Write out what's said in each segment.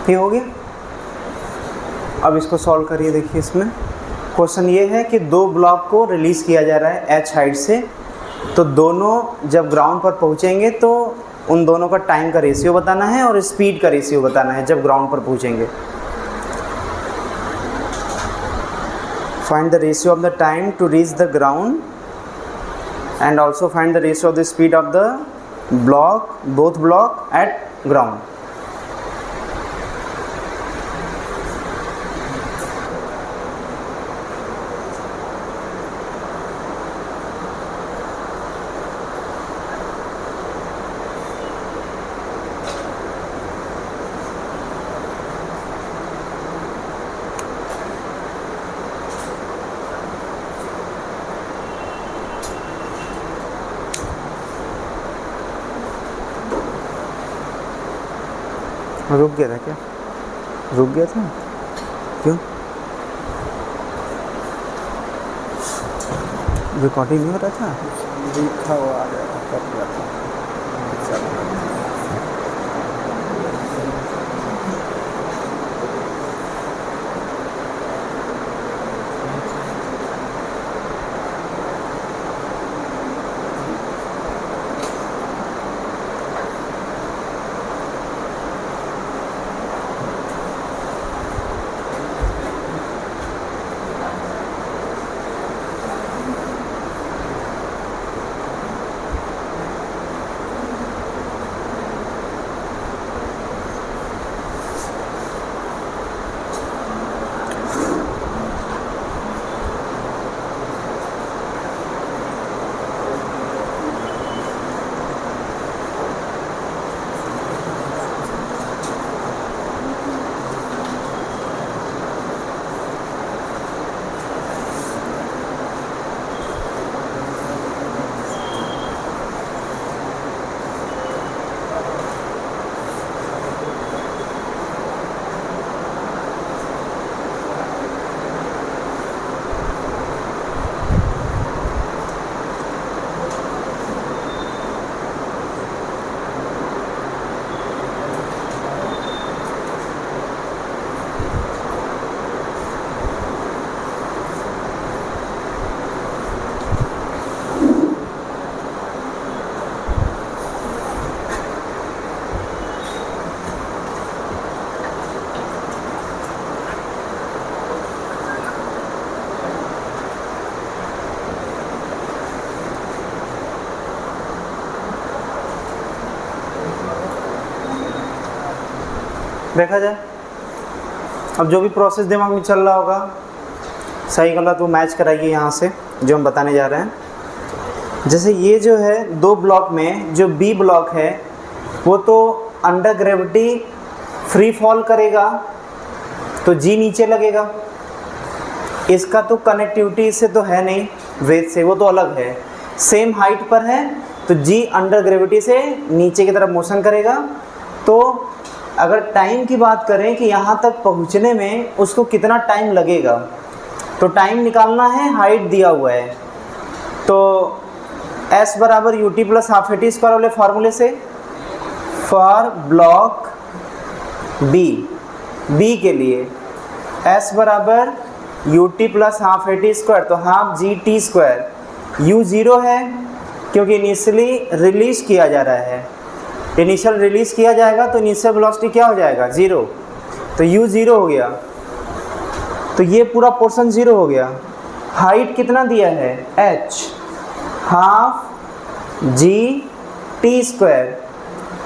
ये हो गया। अब इसको सॉल्व करिए। देखिए इसमें क्वेश्चन ये है कि दो ब्लॉक को रिलीज़ किया जा रहा है h हाइट से, तो दोनों जब ग्राउंड पर पहुंचेंगे तो उन दोनों का टाइम का रेशियो बताना है और स्पीड का रेशियो बताना है जब ग्राउंड पर पहुंचेंगे। Find the ratio of the time to reach the ground and also find the ratio of the speed of the block, both block at ground. रुक गया था क्या? रुक गया था क्यों? रिकॉर्डिंग नहीं हो रहा था? लिखा हुआ आ गया था, कट गया था। देखा जाए। अब जो भी प्रोसेस दिमाग में चल रहा होगा सही गलत वो मैच कराइए यहाँ से जो हम बताने जा रहे हैं। जैसे ये जो है दो ब्लॉक में जो बी ब्लॉक है वो तो अंडर ग्रेविटी फ्री फॉल करेगा तो जी नीचे लगेगा। इसका तो कनेक्टिविटी से तो है नहीं, वेट से, वो तो अलग है। सेम हाइट पर है तो जी अंडर ग्रेविटी से नीचे की तरफ मोशन करेगा। तो अगर टाइम की बात करें कि यहाँ तक पहुँचने में उसको कितना टाइम लगेगा, तो टाइम निकालना है, हाइट दिया हुआ है। तो s बराबर u t plus half a t square वाले फार्मूले से फॉर ब्लॉक बी के लिए s बराबर u t plus half a t square, तो half g t square. U zero है क्योंकि इनिशियली रिलीज़ किया जा रहा है, इनिशियल रिलीज़ किया जाएगा तो इनिशियल वेलोसिटी क्या हो जाएगा? ज़ीरो। तो u ज़ीरो हो गया, तो ये पूरा पोर्शन ज़ीरो हो गया। हाइट कितना दिया है? h, half g t square,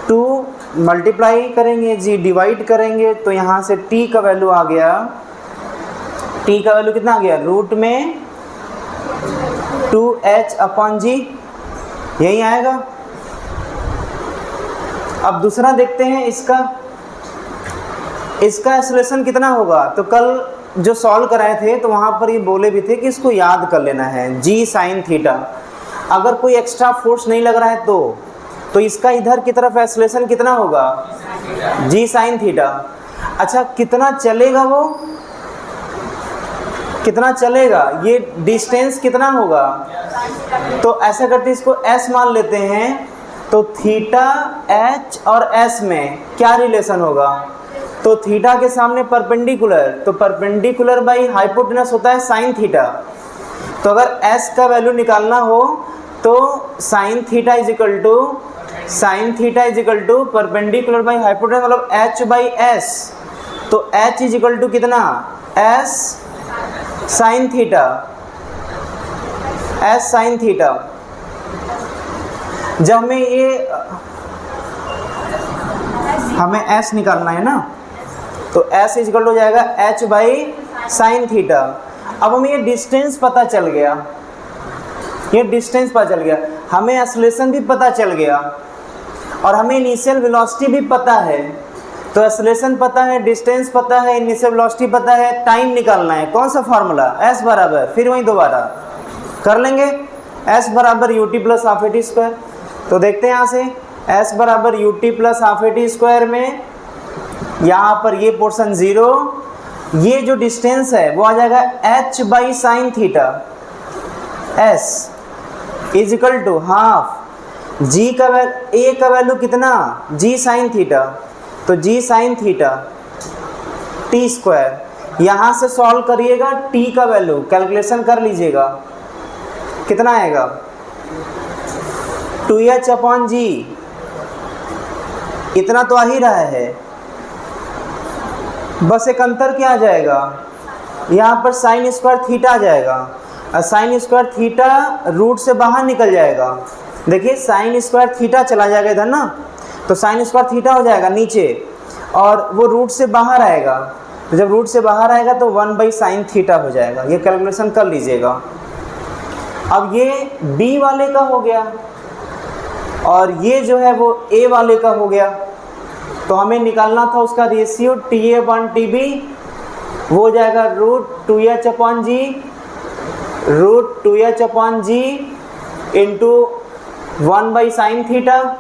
2 multiply करेंगे, जी डिवाइड करेंगे तो यहाँ से t का वैल्यू आ गया, t का वैल्यू कितना आ गया? रूट में 2h/g, यही आएगा। अब दूसरा देखते हैं इसका एक्सेलरेशन कितना होगा। तो कल जो सॉल्व कराए थे तो वहाँ पर ये बोले भी थे कि इसको याद कर लेना है, g sin थीटा। अगर कोई एक्स्ट्रा फोर्स नहीं लग रहा है तो इसका इधर की तरफ एक्सेलरेशन कितना होगा? g sin theta. अच्छा कितना चलेगा वो? कितना चलेगा? ये डिस्टेंस कितना होगा? तो ऐसा करते इसको s मान लेते हैं। तो थीटा h और s में क्या रिलेशन होगा? तो थीटा के सामने परपेंडिकुलर, तो परपेंडिकुलर बाई हाइपोटेनस होता है साइन थीटा। तो अगर s का वैल्यू निकालना हो तो sine theta is equal to perpendicular by hypotenuse, मतलब h बाई s। तो h इज इक्वल टू कितना, s sine theta, s sine theta. जब हमें s निकालना है ना, तो s इज इक्वल टू हो जाएगा h बाई साइन थीटा। अब हमें ये डिस्टेंस पता चल गया, हमें एक्सेलरेशन भी पता चल गया और हमें इनिशियल वेलोसिटी भी पता है। तो एक्सेलरेशन पता है, डिस्टेंस पता है, इनिशियल वेलोसिटी पता है, टाइम निकालना है। कौन सा फार्मूला, s बराबर, फिर वहीं दोबारा कर लेंगे, s बराबर ut plus half a t square. तो देखते हैं यहाँ से s बराबर ut plus half a t square में यहाँ पर ये पोर्शन 0, ये जो डिस्टेंस है वो आ जाएगा h by sine theta, s is equal to half g का a का वैल्यू कितना, g साइन थीटा, तो g sine theta t square. यहाँ से सॉल्व करिएगा, t का वैल्यू कैलकुलेशन कर लीजिएगा, कितना आएगा 2h अपॉन g, इतना तो आ ही रहा है। बस एक अंतर क्या आ जाएगा, यहाँ पर साइन स्क्वायर थीटा आ जाएगा, और साइन स्क्वायर थीटा रूट से बाहर निकल जाएगा। देखिए साइन स्क्वायर थीटा चला जाएगा इधर ना, तो साइन स्क्वायर थीटा हो जाएगा नीचे और वो रूट से बाहर आएगा। तो जब रूट से बाहर आएगा तो 1 बाई साइन थीटा हो जाएगा। ये कैलकुलेशन कर लीजिएगा। अब ये b वाले का हो गया और ये जो है वो a वाले का हो गया। तो हमें निकालना था उसका रेशियो TA अपॉन TB, वो हो जाएगा √2h upon g into 1 by sine theta.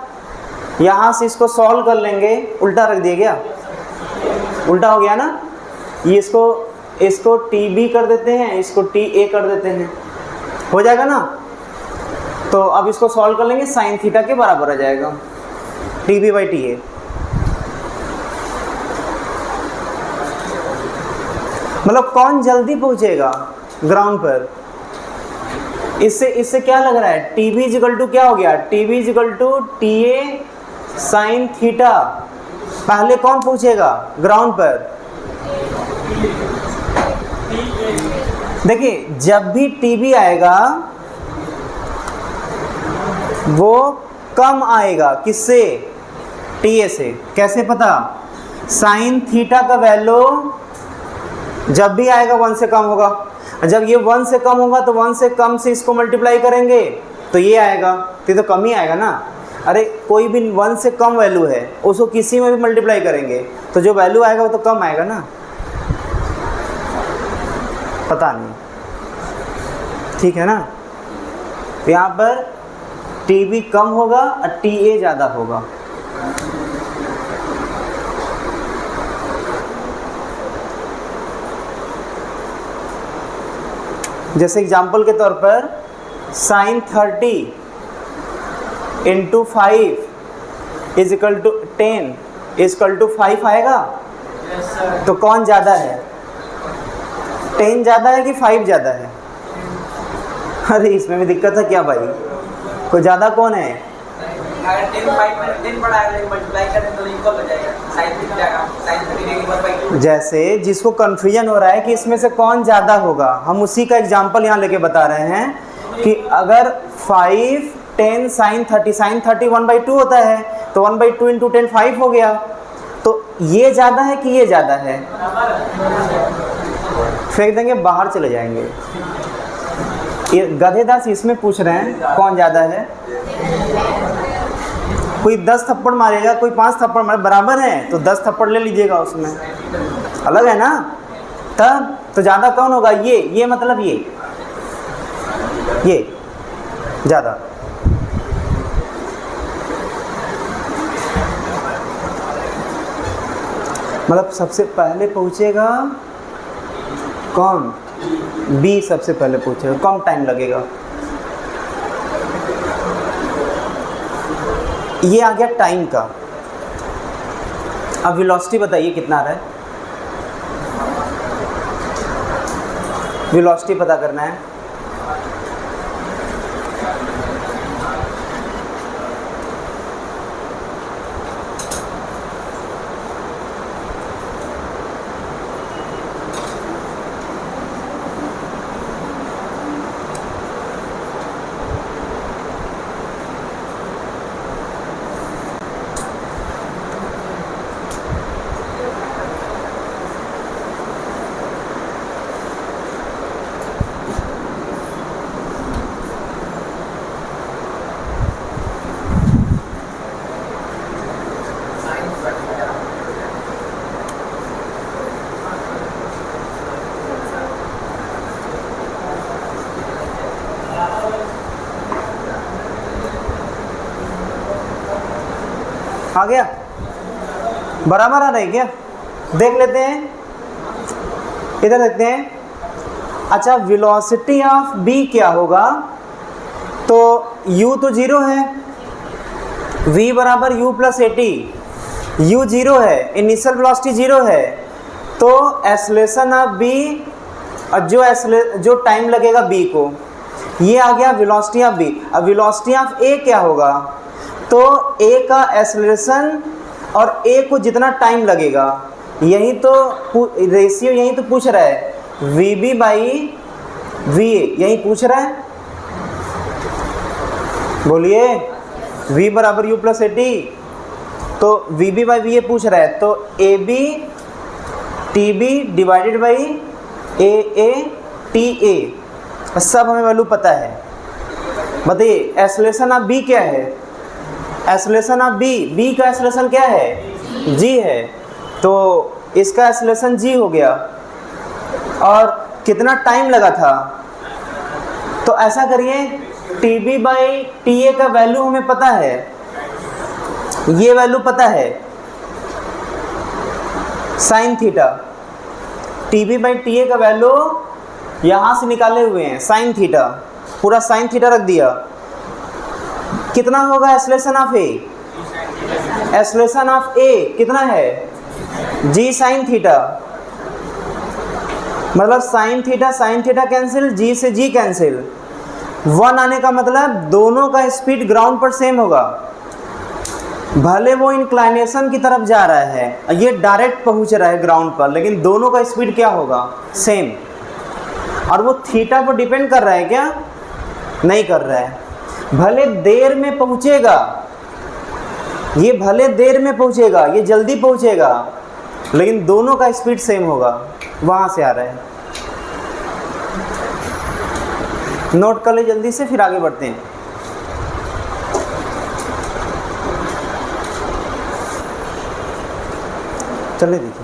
यहाँ से इसको सॉल्व कर लेंगे, उल्टा रख दिया गया, उल्टा हो गया ना, ये इसको TB कर देते हैं, इसको TA कर देते हैं, हो जाएगा ना। तो अब इसको सॉल्व कर लेंगे, साइन थीटा के बराबर आ जाएगा TB बाई TA। मतलब कौन जल्दी पहुंचेगा ग्राउंड पर, इससे क्या लग रहा है, TB इक्वल टू क्या हो गया, TB equal to TA sine theta. पहले कौन पहुंचेगा ग्राउंड पर, देखिए जब भी TB आएगा वो कम आएगा, किससे, TA से। कैसे पता, साइन थीटा का वैल्यू जब भी आएगा 1 से कम होगा। जब ये 1 से कम होगा तो 1 से कम से इसको मल्टीप्लाई करेंगे तो ये आएगा, तो कम ही आएगा ना। अरे कोई भी 1 से कम वैल्यू है उसको किसी में भी मल्टीप्लाई करेंगे तो जो वैल्यू आएगा वो तो कम आएगा ना, पता नहीं, ठीक है ना। तो यहाँ पर TB कम होगा और TA ज़्यादा होगा। जैसे एग्जाम्पल के तौर पर sine 30 into 5 is equal to 10 is equal to 5 आएगा। तो कौन ज़्यादा है, 10 ज़्यादा है कि 5 ज़्यादा है। अरे इसमें भी दिक्कत है क्या भाई, कोई ज़्यादा कौन है, अगर 10 5 में 10 बड़ा है लेकिन मल्टीप्लाई करें तो इक्वल हो जाएगा, साइन 30 जाएगा, साइन 30 जैसे जिसको कन्फ्यूजन हो रहा है कि इसमें से कौन ज़्यादा होगा, हम उसी का एग्जांपल यहाँ लेके बता रहे हैं कि अगर 5 10 साइन 30 1/2 होता है तो 1/2 इंटू 10 5 हो गया। तो ये ज़्यादा है कि ये ज़्यादा है, फेंक देंगे बाहर चले जाएंगे। ये गधेदास इसमें पूछ रहे हैं कौन ज़्यादा है। कोई 10 थप्पड़ मारेगा, कोई 5 थप्पड़ मारे, बराबर है तो 10 थप्पड़ ले लीजिएगा, उसमें अलग है ना। तब तो ज़्यादा कौन होगा, ये मतलब ये ज़्यादा। मतलब सबसे पहले पहुँचेगा कौन, B सबसे पहले पहुँचेगा, कम टाइम लगेगा। ये आ गया टाइम का। अब वेलोसिटी बताइए कितना आ रहा है, वेलोसिटी पता करना है। आ गया, बराबर आ रहा है क्या, देख लेते हैं, इधर देखते हैं। अच्छा, वेलोसिटी ऑफ b क्या होगा, तो u तो जीरो है, v बराबर u plus A T, u zero है, इनिशियल वेलोसिटी जीरो है, तो एक्सेलरेशन ऑफ b और जो टाइम लगेगा b को, ये आ गया वेलोसिटी ऑफ b। अब वेलोसिटी ऑफ a क्या होगा, तो a का एक्सेलरेशन और a को जितना टाइम लगेगा, यही तो रेशियो यही तो पूछ रहा है, vb बाई va यही पूछ रहा है, बोलिए v बराबर u प्लस ए टी, तो vb बाई va पूछ रहा है, तो ab tb divided by aa ta, सब हमें वैल्यू पता है। बताइए एक्सेलरेशन ऑफ b क्या है, एक्सेलरेशन ऑफ b का एक्सेलरेशन क्या है, g है, तो इसका एक्सेलरेशन g हो गया, और कितना टाइम लगा था, तो ऐसा करिए tb बाई ta का वैल्यू हमें पता है, ये वैल्यू पता है sine theta, tb by ta का वैल्यू यहाँ से निकाले हुए हैं, साइन थीटा, पूरा साइन थीटा रख दिया, कितना होगा acceleration of a, acceleration of a कितना है, जी साइन थीटा, मतलब साइन थीटा कैंसिल, जी से जी कैंसिल, 1 आने का मतलब दोनों का स्पीड ग्राउंड पर सेम होगा, भले वो इंक्लाइनेशन की तरफ जा रहा है, ये डायरेक्ट पहुंच रहा है ग्राउंड पर, लेकिन दोनों का स्पीड क्या होगा, सेम। और वो थीटा पर डिपेंड कर रहा है क्या, नहीं कर रहा है, भले देर में पहुंचेगा, ये भले देर में पहुंचेगा, ये जल्दी पहुंचेगा, लेकिन दोनों का स्पीड सेम होगा, वहां से आ रहा है। नोट कर ले जल्दी से, फिर आगे बढ़ते हैं। चलिए देखिए,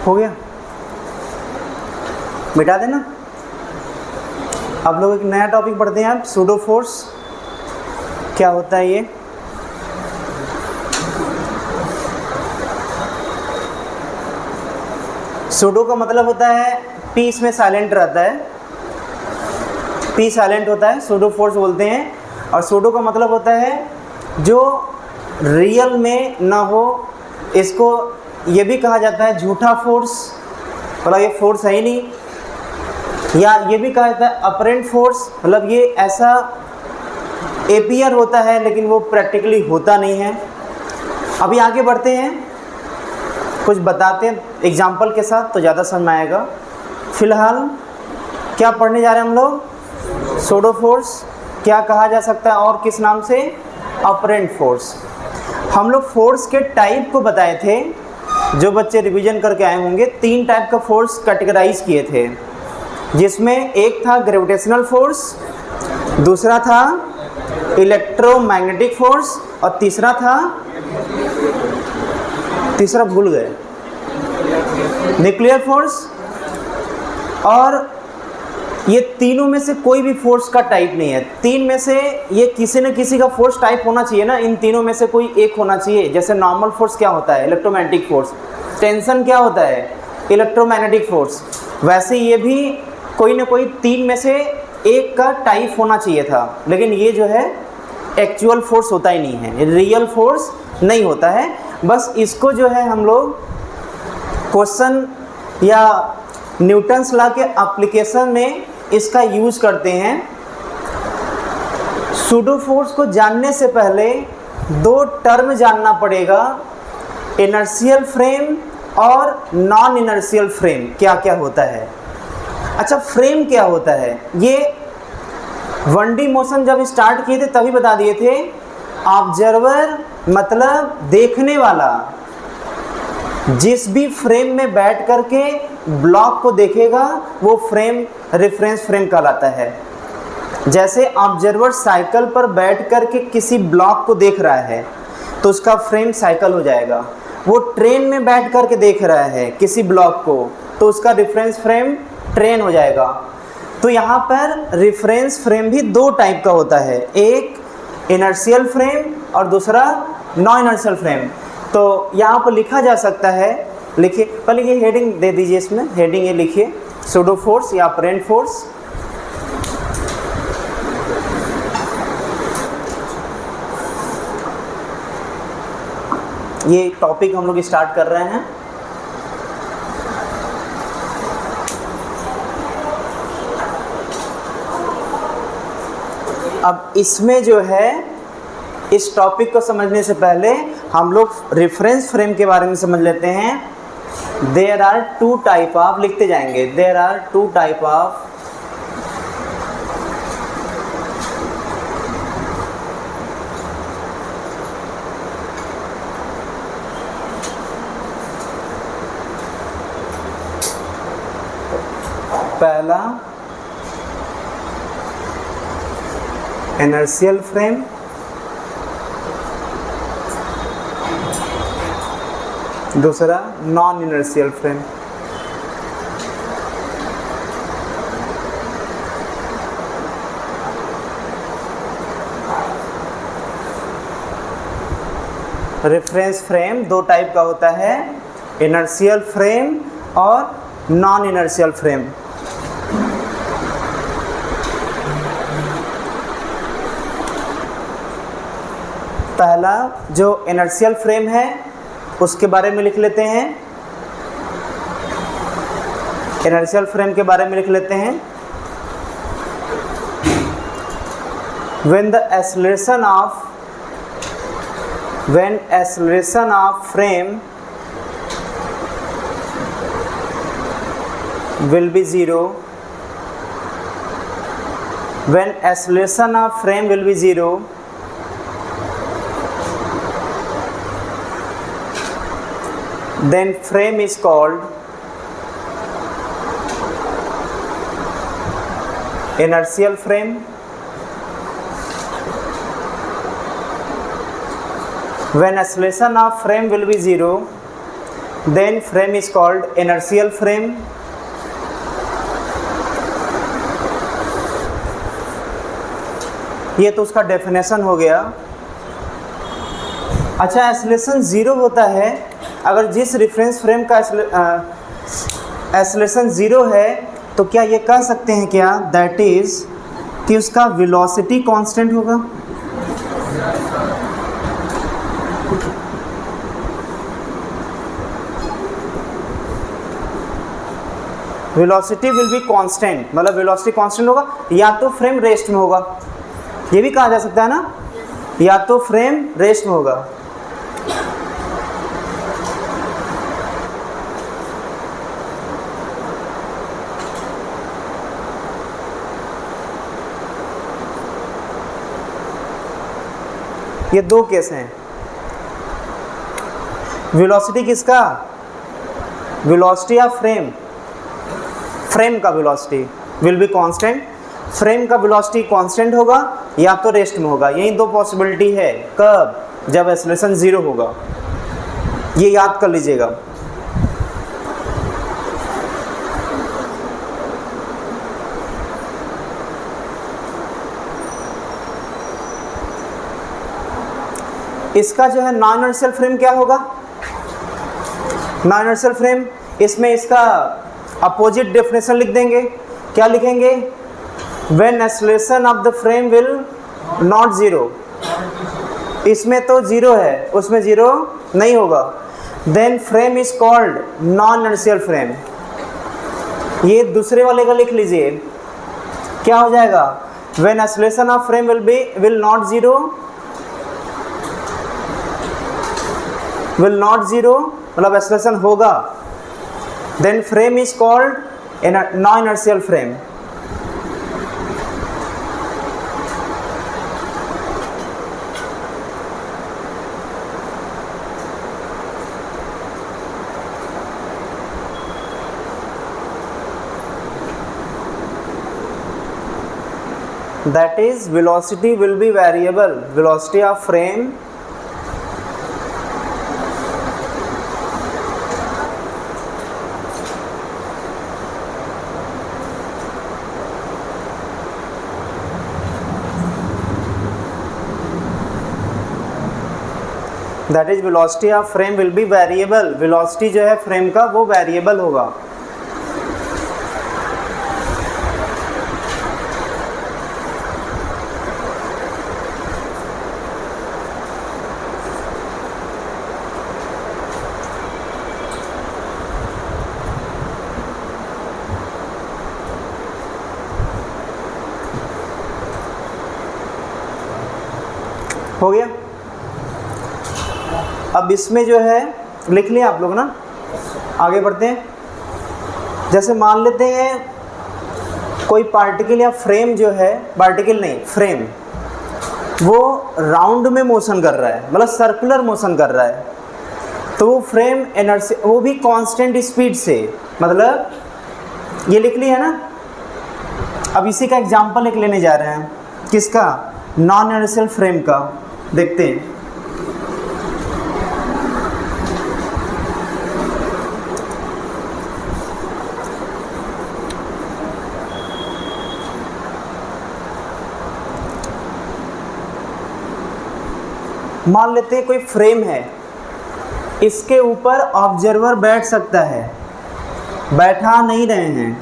हो गया, मिटा देना। अब लोग एक नया टॉपिक पढ़ते हैं, अब सूडो फोर्स क्या होता है ये। सूडो का मतलब होता है पी, इसमें साइलेंट रहता है, पी साइलेंट होता है, सूडो फोर्स बोलते हैं। और सूडो का मतलब होता है जो रियल में ना हो, इसको ये भी कहा जाता है झूठा फोर्स, मतलब ये फोर्स है ही नहीं। या ये भी कहा जाता है अपरेंट फोर्स, मतलब ये ऐसा एपियर होता है लेकिन वो प्रैक्टिकली होता नहीं है। अभी आगे बढ़ते हैं, कुछ बताते हैं एग्जाम्पल के साथ तो ज़्यादा समझ में आएगा। फिलहाल क्या पढ़ने जा रहे हैं हम लोग? सूडो फोर्स क्या कहा जा सकता है और किस नाम से? Apparent force. हम लोग फोर्स के टाइप को बताए थे, जो बच्चे रिवीजन करके आए होंगे। 3 टाइप का फोर्स कैटेगराइज किए थे, जिसमें एक था ग्रेविटेशनल फोर्स, दूसरा था इलेक्ट्रोमैग्नेटिक फोर्स और तीसरा भूल गए, न्यूक्लियर फोर्स। और ये तीनों में से कोई भी फोर्स का टाइप नहीं है। 3 में से ये किसी न किसी का फोर्स टाइप होना चाहिए ना, इन तीनों में से कोई एक होना चाहिए। जैसे नॉर्मल फोर्स क्या होता है? Electromagnetic force. टेंशन क्या होता है? Electromagnetic force. वैसे ये भी कोई ना कोई 3 में से एक का टाइप होना चाहिए था, लेकिन ये जो है एक्चुअल फोर्स होता ही नहीं है, रियल फोर्स नहीं होता है। बस इसको जो है हम लोग क्वेश्चन या न्यूटन्स लॉ के एप्लीकेशन में इसका यूज़ करते हैं। सूडो फोर्स को जानने से पहले 2 टर्म जानना पड़ेगा, इनर्शियल फ्रेम और नॉन इनर्शियल फ्रेम क्या क्या होता है। अच्छा, फ्रेम क्या होता है? ये 1D मोशन जब स्टार्ट किए थे तभी बता दिए थे। ऑब्जर्वर मतलब देखने वाला, जिस भी फ्रेम में बैठ करके ब्लॉक को देखेगा वो फ्रेम रेफरेंस फ्रेम कहलाता है। जैसे ऑब्जर्वर साइकिल पर बैठ करके किसी ब्लॉक को देख रहा है तो उसका फ्रेम साइकिल हो जाएगा। वो ट्रेन में बैठ करके देख रहा है किसी ब्लॉक को तो उसका रेफरेंस फ्रेम ट्रेन हो जाएगा। तो यहाँ पर रेफरेंस फ्रेम भी 2 टाइप का होता है, एक इनर्शियल फ्रेम और दूसरा नॉन इनर्शियल फ्रेम। तो यहाँ पर लिखा जा सकता है, लिखिए पहले ये हेडिंग दे दीजिए, इसमें हेडिंग ये लिखिए, सूडो फोर्स या अपरेंट फोर्स। ये टॉपिक हम लोग स्टार्ट कर रहे हैं। अब इसमें जो है इस टॉपिक को समझने से पहले हम लोग रेफरेंस फ्रेम के बारे में समझ लेते हैं। देयर आर 2 टाइप ऑफ, लिखते जाएंगे, देयर आर 2 टाइप ऑफ पहला इनर्शियल फ्रेम, दूसरा non inertial frame. Reference frame 2 type का होता है, इनर्शियल फ्रेम और नॉन इनर्शियल फ्रेम। पहला जो इनर्शियल फ्रेम है उसके बारे में लिख लेते हैं, इनर्शियल फ्रेम के बारे में लिख लेते हैं। when acceleration of frame will be 0, when acceleration of frame will be 0, then frame is called inertial frame. When acceleration of frame will be 0, then frame is called inertial frame. ये तो उसका definition हो गया। अच्छा, acceleration zero होता है अगर जिस रेफरेंस फ्रेम का एक्सेलरेशन ज़ीरो है तो क्या ये कह सकते हैं क्या दैट इज़ कि उसका वेलोसिटी कांस्टेंट होगा? वेलोसिटी विल बी कांस्टेंट, मतलब वेलोसिटी कांस्टेंट होगा या तो फ्रेम रेस्ट में होगा, ये भी कहा जा सकता है ना, या तो फ्रेम रेस्ट में होगा। ये दो केस हैं। वेलोसिटी किसका? वेलोसिटी ऑफ फ्रेम, फ्रेम का velocity will be constant, frame का वेलोसिटी कांस्टेंट होगा या तो रेस्ट में होगा। यही दो पॉसिबिलिटी है। कब? जब एक्सेलरेशन ज़ीरो होगा, ये याद कर लीजिएगा। इसका जो है नॉन इनर्शियल फ्रेम क्या होगा? नॉन इनर्शियल फ्रेम, इसमें इसका अपोजिट डेफिनेशन लिख देंगे। क्या लिखेंगे? When acceleration of the frame will not zero, इसमें तो ज़ीरो है, उसमें ज़ीरो नहीं होगा, then frame is called non inertial frame. ये दूसरे वाले का लिख लीजिए, क्या हो जाएगा? When acceleration of frame will not zero, will not zero मतलब एक्सेलरेशन होगा, then frame is called non inertial frame. That is velocity will be variable, velocity of frame that is velocity of frame will be variable, velocity जो है frame का वो variable होगा। हो गया? अब इसमें जो है लिख लिया आप लोग ना, आगे बढ़ते हैं। जैसे मान लेते हैं कोई पार्टिकल या फ्रेम जो है, पार्टिकल नहीं फ्रेम, वो राउंड में मोशन कर रहा है, मतलब सर्कुलर मोशन कर रहा है, तो वो फ्रेम एनर्जी वो भी कांस्टेंट स्पीड से, मतलब ये लिख लिया है ना। अब इसी का एग्जांपल एक लेने जा रहे हैं, किसका? नॉन इनर्शियल फ्रेम का। देखते हैं। मान लेते हैं कोई फ्रेम है, इसके ऊपर ऑब्जर्वर बैठ सकता है, बैठा नहीं रहे हैं।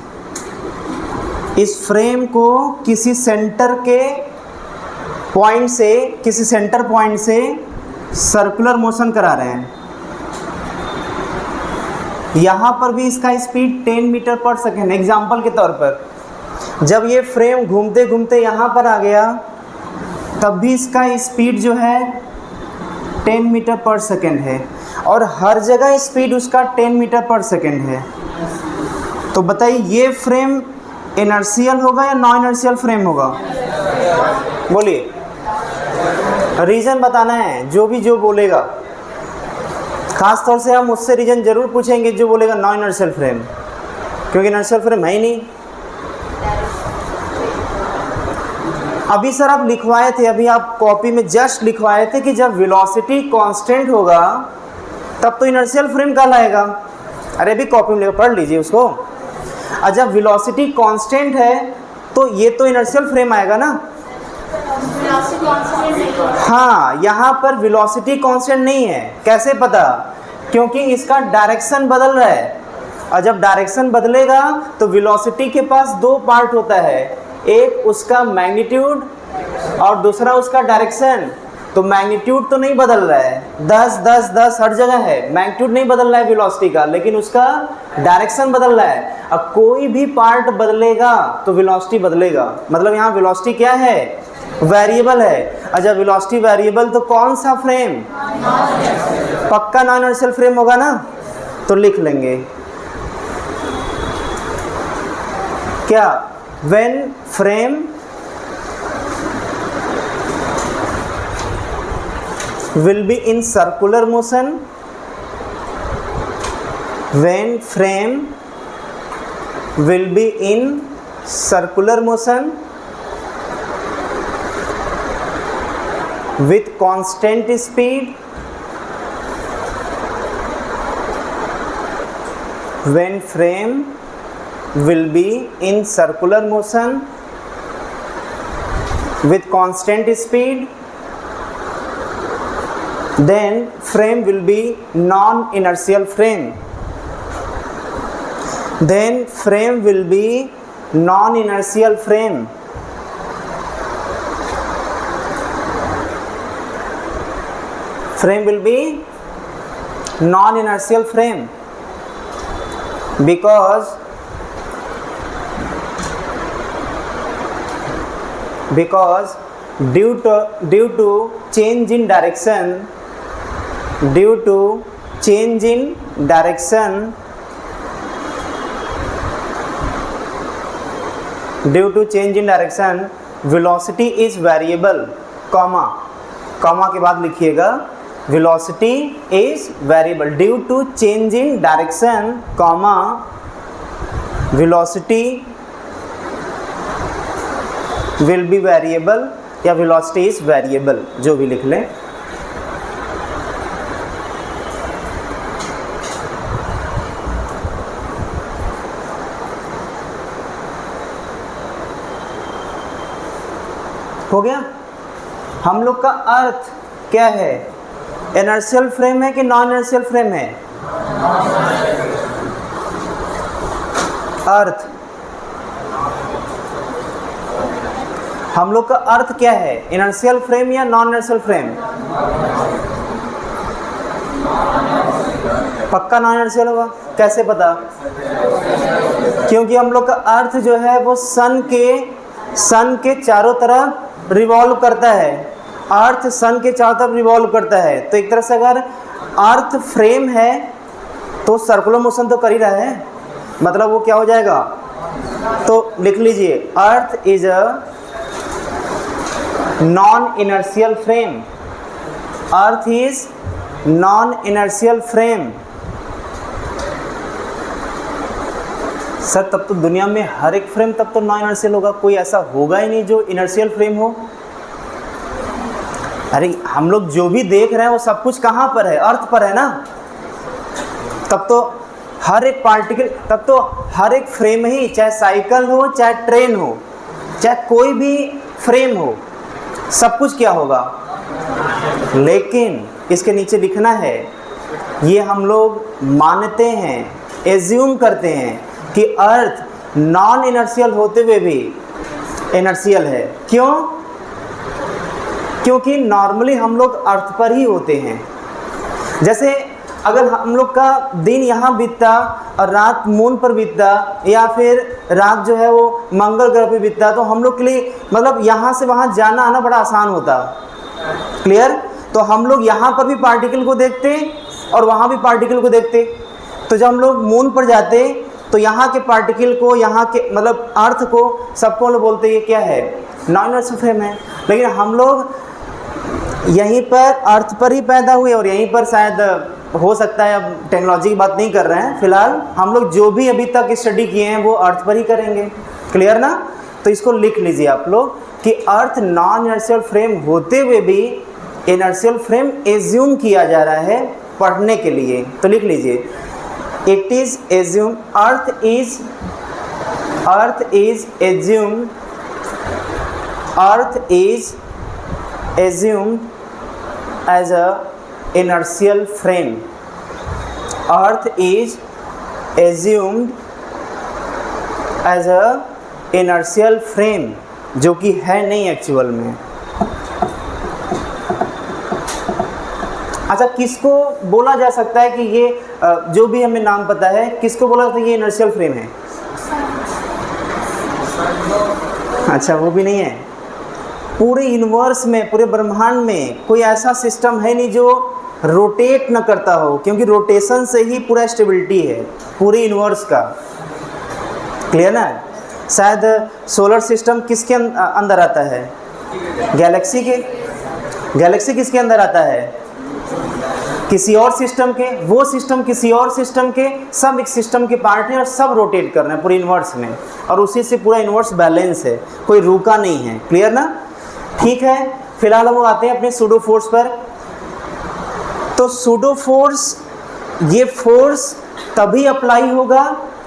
इस फ्रेम को किसी सेंटर के पॉइंट से, किसी सेंटर पॉइंट से सर्कुलर मोशन करा रहे हैं। यहाँ पर भी इसका स्पीड 10 मीटर पर सेकेंड। एग्जाम्पल के तौर पर जब ये फ्रेम घूमते घूमते यहाँ पर आ गया, तब भी इसका स्पीड जो है 10 मीटर पर सेकेंड है, और हर जगह स्पीड उसका 10 मीटर पर सेकेंड है। तो बताइए ये फ्रेम इनर्शियल होगा या नॉन इनर्शियल फ्रेम होगा? बोलिए, रीज़न बताना है। जो भी जो बोलेगा, ख़ास तौर से हम उससे रीज़न ज़रूर पूछेंगे जो बोलेगा नॉन इनर्शियल फ्रेम, क्योंकि इनर्शियल फ्रेम है ही नहीं। अभी सर आप लिखवाए थे, अभी आप कॉपी में जस्ट लिखवाए थे कि जब वेलोसिटी कांस्टेंट होगा तब तो इनर्शियल फ्रेम कहलाएगा। अरे भी कॉपी में लेकर पढ़ लीजिए उसको। और जब वेलोसिटी कांस्टेंट है तो ये तो इनर्शियल फ्रेम आएगा ना। हाँ, यहाँ पर वेलोसिटी कांस्टेंट नहीं है। कैसे पता? क्योंकि इसका डायरेक्शन बदल रहा है, और जब डायरेक्शन बदलेगा तो वेलोसिटी के पास दो पार्ट होता है, एक उसका मैग्नीट्यूड और दूसरा उसका डायरेक्शन। तो मैग्नीट्यूड तो नहीं बदल रहा है, 10 10 10 हर जगह है, मैग्नीट्यूड नहीं बदल रहा है वेलोसिटी का, लेकिन उसका डायरेक्शन बदल रहा है। अब कोई भी पार्ट बदलेगा तो वेलोसिटी बदलेगा, मतलब यहाँ वेलोसिटी क्या है? वेरिएबल है। अच्छा, वेलोसिटी वेरिएबल तो कौन सा फ्रेम? पक्का नॉन इनर्शियल फ्रेम होगा ना। तो लिख लेंगे क्या? When frame will be in circular motion, when frame will be in circular motion with constant speed, when frame will be in circular motion with constant speed, then frame will be non-inertial frame. Then frame will be non-inertial frame. Frame will be non-inertial frame because due to change in direction, due to change in direction, due to change in direction velocity is variable, comma के बाद लिखिएगा velocity is variable due to change in direction, comma velocity will be variable या velocity is variable, जो भी लिख लें। हो गया। हम लोग का अर्थ क्या है? इनर्शियल फ्रेम है कि नॉन इनर्शियल फ्रेम है? अर्थ, हम लोग का अर्थ क्या है? इनर्शियल फ्रेम या नॉन इनर्शियल फ्रेम? पक्का नॉन इनर्शियल होगा। कैसे पता? क्योंकि हम लोग का अर्थ जो है वो सन के चारों तरफ रिवॉल्व करता है। अर्थ सन के चारों तरफ रिवॉल्व करता है, तो एक तरह से अगर अर्थ फ्रेम है तो सर्कुलर मोशन तो कर ही रहा है, मतलब वो क्या हो जाएगा? तो लिख लीजिए, earth is a non inertial frame. Earth is non inertial frame. Sir तब तो दुनिया में हर एक फ्रेम तब तो नॉन इनर्शियल होगा, कोई ऐसा होगा ही नहीं जो इनर्शियल फ्रेम हो। अरे हम लोग जो भी देख रहे हैं वो सब कुछ कहाँ पर है? अर्थ पर है ना। तब तो हर एक पार्टिकल, तब तो हर एक फ्रेम ही, चाहे साइकिल हो, चाहे ट्रेन हो, चाहे कोई भी फ्रेम हो, सब कुछ क्या होगा? लेकिन इसके नीचे लिखना है, ये हम लोग मानते हैं, एज्यूम करते हैं कि अर्थ नॉन इनर्शियल होते हुए भी इनर्शियल है। क्यों? क्योंकि नॉर्मली हम लोग अर्थ पर ही होते हैं। जैसे अगर हम लोग का दिन यहाँ बीतता और रात मून पर बीतता, या फिर रात जो है वो मंगल ग्रह पर बीतता, तो हम लोग के लिए मतलब यहाँ से वहाँ जाना आना बड़ा आसान होता। क्लियर? तो हम लोग यहाँ पर भी पार्टिकल को देखते और वहाँ भी पार्टिकल को देखते। तो जब हम लोग मून पर जाते तो यहाँ के पार्टिकल को, यहाँ के मतलब अर्थ को, सबको लोग बोलते ये क्या है? नॉन इनर्शियल फ्रेम है। लेकिन हम लोग यहीं पर अर्थ पर ही पैदा हुए और यहीं पर शायद हो सकता है, अब टेक्नोलॉजी की बात नहीं कर रहे हैं फिलहाल, हम लोग जो भी अभी तक स्टडी किए हैं वो अर्थ पर ही करेंगे। क्लियर ना? तो इसको लिख लीजिए आप लोग कि अर्थ नॉन इनर्शियल फ्रेम होते हुए भी इनर्शियल फ्रेम एज्यूम किया जा रहा है, पढ़ने के लिए, तो लिख लीजिए it is assume earth is assumed as a inertial frame. Earth is assumed as a inertial frame, जो कि है नहीं एक्चुअल में। अच्छा, किसको बोला जा सकता है कि ये जो भी हमें नाम पता है, किसको बोला जाता है ये inertial frame है? अच्छा, वो भी नहीं है। पूरे यूनिवर्स में, पूरे ब्रह्मांड में कोई ऐसा सिस्टम है नहीं जो रोटेट न करता हो, क्योंकि रोटेशन से ही पूरा स्टेबिलिटी है पूरे यूनिवर्स का। क्लियर ना? शायद सोलर सिस्टम किसके अंदर आता है? गैलेक्सी के। गैलेक्सी किसके अंदर आता है? किसी और सिस्टम के। वो सिस्टम किसी और सिस्टम के, सब एक सिस्टम के पार्ट हैं और सब रोटेट कर रहे हैं पूरे यूनिवर्स में, और उसी से पूरा यूनिवर्स बैलेंस है, कोई रुका नहीं है। क्लियर ना? ठीक है, फिलहाल हम आते हैं अपने सूडो फोर्स पर। तो सूडो फोर्स, ये फोर्स तभी अप्लाई होगा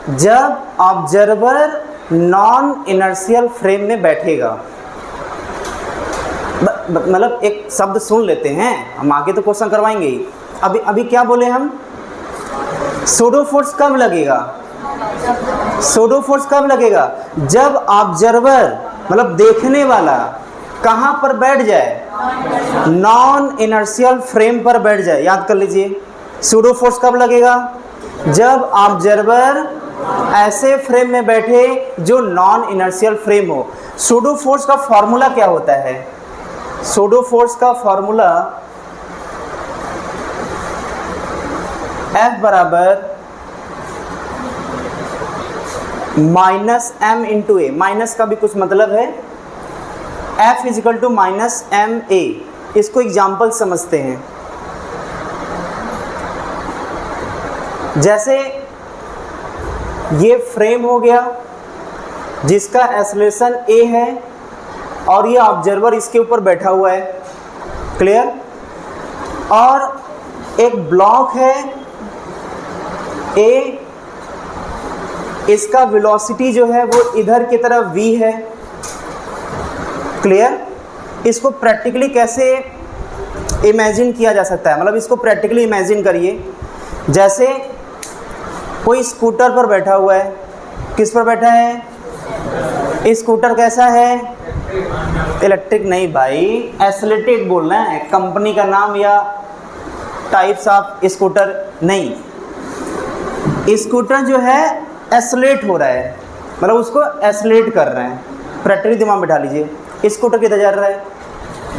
जब ऑब्जर्वर नॉन इनर्शियल फ्रेम में बैठेगा। मतलब एक शब्द सुन लेते हैं, हम आगे तो क्वेश्चन करवाएंगे ही। अभी क्या बोले हम? सूडो फोर्स कब लगेगा? सूडो फोर्स कब लगेगा? जब ऑब्जर्वर, मतलब देखने वाला, कहाँ पर बैठ जाए? नॉन इनर्शियल फ्रेम पर बैठ जाए। याद कर लीजिए, सूडो फोर्स कब लगेगा? जब ऑब्जर्वर ऐसे फ्रेम में बैठे जो नॉन इनर्शियल फ्रेम हो। सूडो फोर्स का फॉर्मूला क्या होता है? सूडो फोर्स का फॉर्मूला F बराबर minus m into a. Minus का भी कुछ मतलब है। F is equal to minus m a. इसको एग्जाम्पल समझते हैं। जैसे ये फ्रेम हो गया जिसका एक्सेलरेशन a है और ये ऑब्जर्वर इसके ऊपर बैठा हुआ है। क्लियर? और एक ब्लॉक है a, इसका वेलोसिटी जो है वो इधर की तरफ v है। क्लियर? इसको प्रैक्टिकली कैसे इमेजिन किया जा सकता है? मतलब इसको प्रैक्टिकली इमेजिन करिए, जैसे कोई स्कूटर पर बैठा हुआ है। किस पर बैठा है? स्कूटर कैसा है? इलेक्ट्रिक नहीं भाई, एक्सेलरेटेड बोलना है, कंपनी का नाम या टाइप्स ऑफ स्कूटर नहीं। स्कूटर जो है एक्सेलरेट हो रहा है, मतलब उसको एक्सेलरेट कर रहे हैं। प्रैक्टिकली दिमाग में बिठा लीजिए, स्कूटर किधर जा रहा है?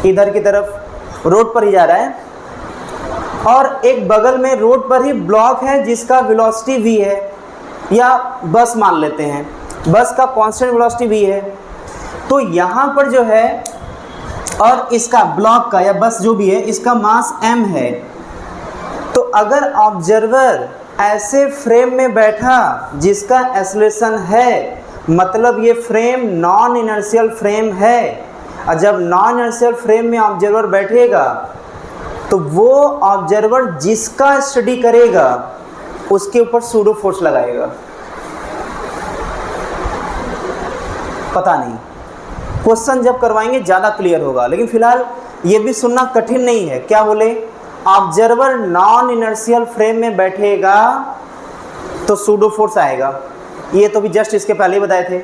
इधर की तरफ, रोड पर ही जा रहा है, और एक बगल में रोड पर ही ब्लॉक है जिसका वेलोसिटी v है, या बस मान लेते हैं, बस का कांस्टेंट वेलोसिटी v है। तो यहाँ पर जो है, और इसका ब्लॉक का या बस जो भी है, इसका मास m है। तो अगर ऑब्जर्वर ऐसे फ्रेम में बैठा जिसका एक्सेलरेशन है, मतलब ये फ्रेम नॉन इनर्शियल फ्रेम है, और जब नॉन इनर्शियल फ्रेम में ऑब्जर्वर बैठेगा तो वो ऑब्जर्वर जिसका स्टडी करेगा उसके ऊपर सूडो फोर्स लगाएगा। पता नहीं, क्वेश्चन जब करवाएंगे ज़्यादा क्लियर होगा, लेकिन फिलहाल ये भी सुनना कठिन नहीं है। क्या बोले? ऑब्जर्वर नॉन इनर्शियल फ्रेम में बैठेगा तो सूडो फोर्स आएगा। ये तो भी जस्ट इसके पहले ही बताए थे।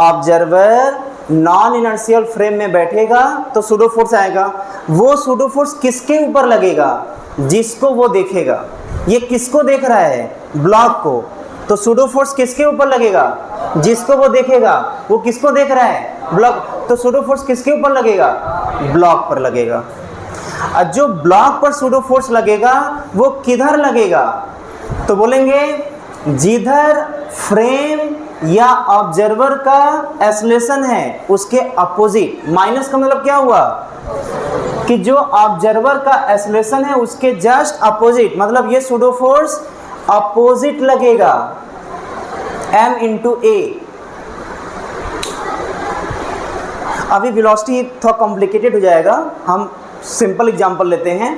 ऑब्जर्वर नॉन इनर्शियल फ्रेम में बैठेगा तो सूडो फोर्स आएगा। वो सूडो फोर्स किसके ऊपर लगेगा? जिसको वो देखेगा। ये किसको देख रहा है? ब्लॉक को। तो सूडो फोर्स किसके ऊपर लगेगा? जिसको वो देखेगा। वो किसको देख रहा है? ब्लॉक। तो सूडो फोर्स किसके ऊपर लगेगा? ब्लॉक पर लगेगा। और जो ब्लॉक पर सूडो फोर्स लगेगा वो किधर लगेगा? तो बोलेंगे जिधर फ्रेम या ऑब्जर्वर का एक्सेलरेशन है उसके अपोजिट। माइनस का मतलब क्या हुआ? कि जो ऑब्जर्वर का एक्सेलरेशन है उसके जस्ट अपोजिट, मतलब ये सूडो फोर्स अपोजिट लगेगा, m इंटू ए। अभी वेलोसिटी थोड़ा कॉम्प्लिकेटेड हो जाएगा, हम सिंपल एग्जांपल लेते हैं।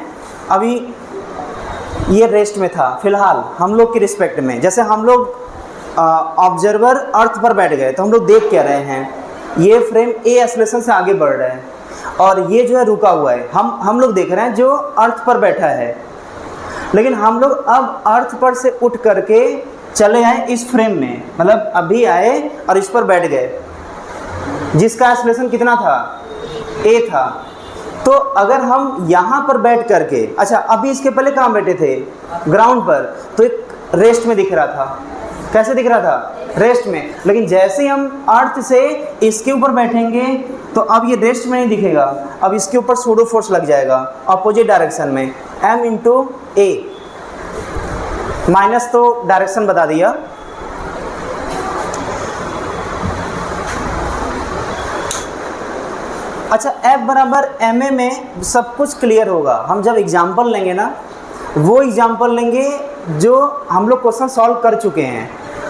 अभी ये रेस्ट में था फिलहाल हम लोग की रिस्पेक्ट में। जैसे हम लोग ऑब्जर्वर अर्थ पर बैठ गए तो हम लोग देख क्या रहे हैं, ये फ्रेम ए एक्सेलरेशन से आगे बढ़ रहा है और ये जो है रुका हुआ है। हम लोग देख रहे हैं जो अर्थ पर बैठा है, लेकिन हम लोग अब अर्थ पर से उठ करके चले आए इस फ्रेम में, मतलब अभी आए और इस पर बैठ गए, जिसका एक्सेलरेशन कितना था, ए था। तो अगर हम यहाँ पर बैठ करके, अच्छा अभी इसके पहले कहाँ बैठे थे, ग्राउंड पर, तो एक रेस्ट में दिख रहा था। कैसे दिख रहा था, रेस्ट में। लेकिन जैसे ही हम अर्थ से इसके ऊपर बैठेंगे तो अब ये रेस्ट में नहीं दिखेगा, अब इसके ऊपर सूडो फोर्स लग जाएगा अपोजिट डायरेक्शन में, m इंटू ए। माइनस तो डायरेक्शन बता दिया। अच्छा F बराबर ma में सब कुछ क्लियर होगा। हम जब एग्जाम्पल लेंगे ना, वो एग्जाम्पल लेंगे जो हम लोग क्वेश्चन सॉल्व कर चुके हैं,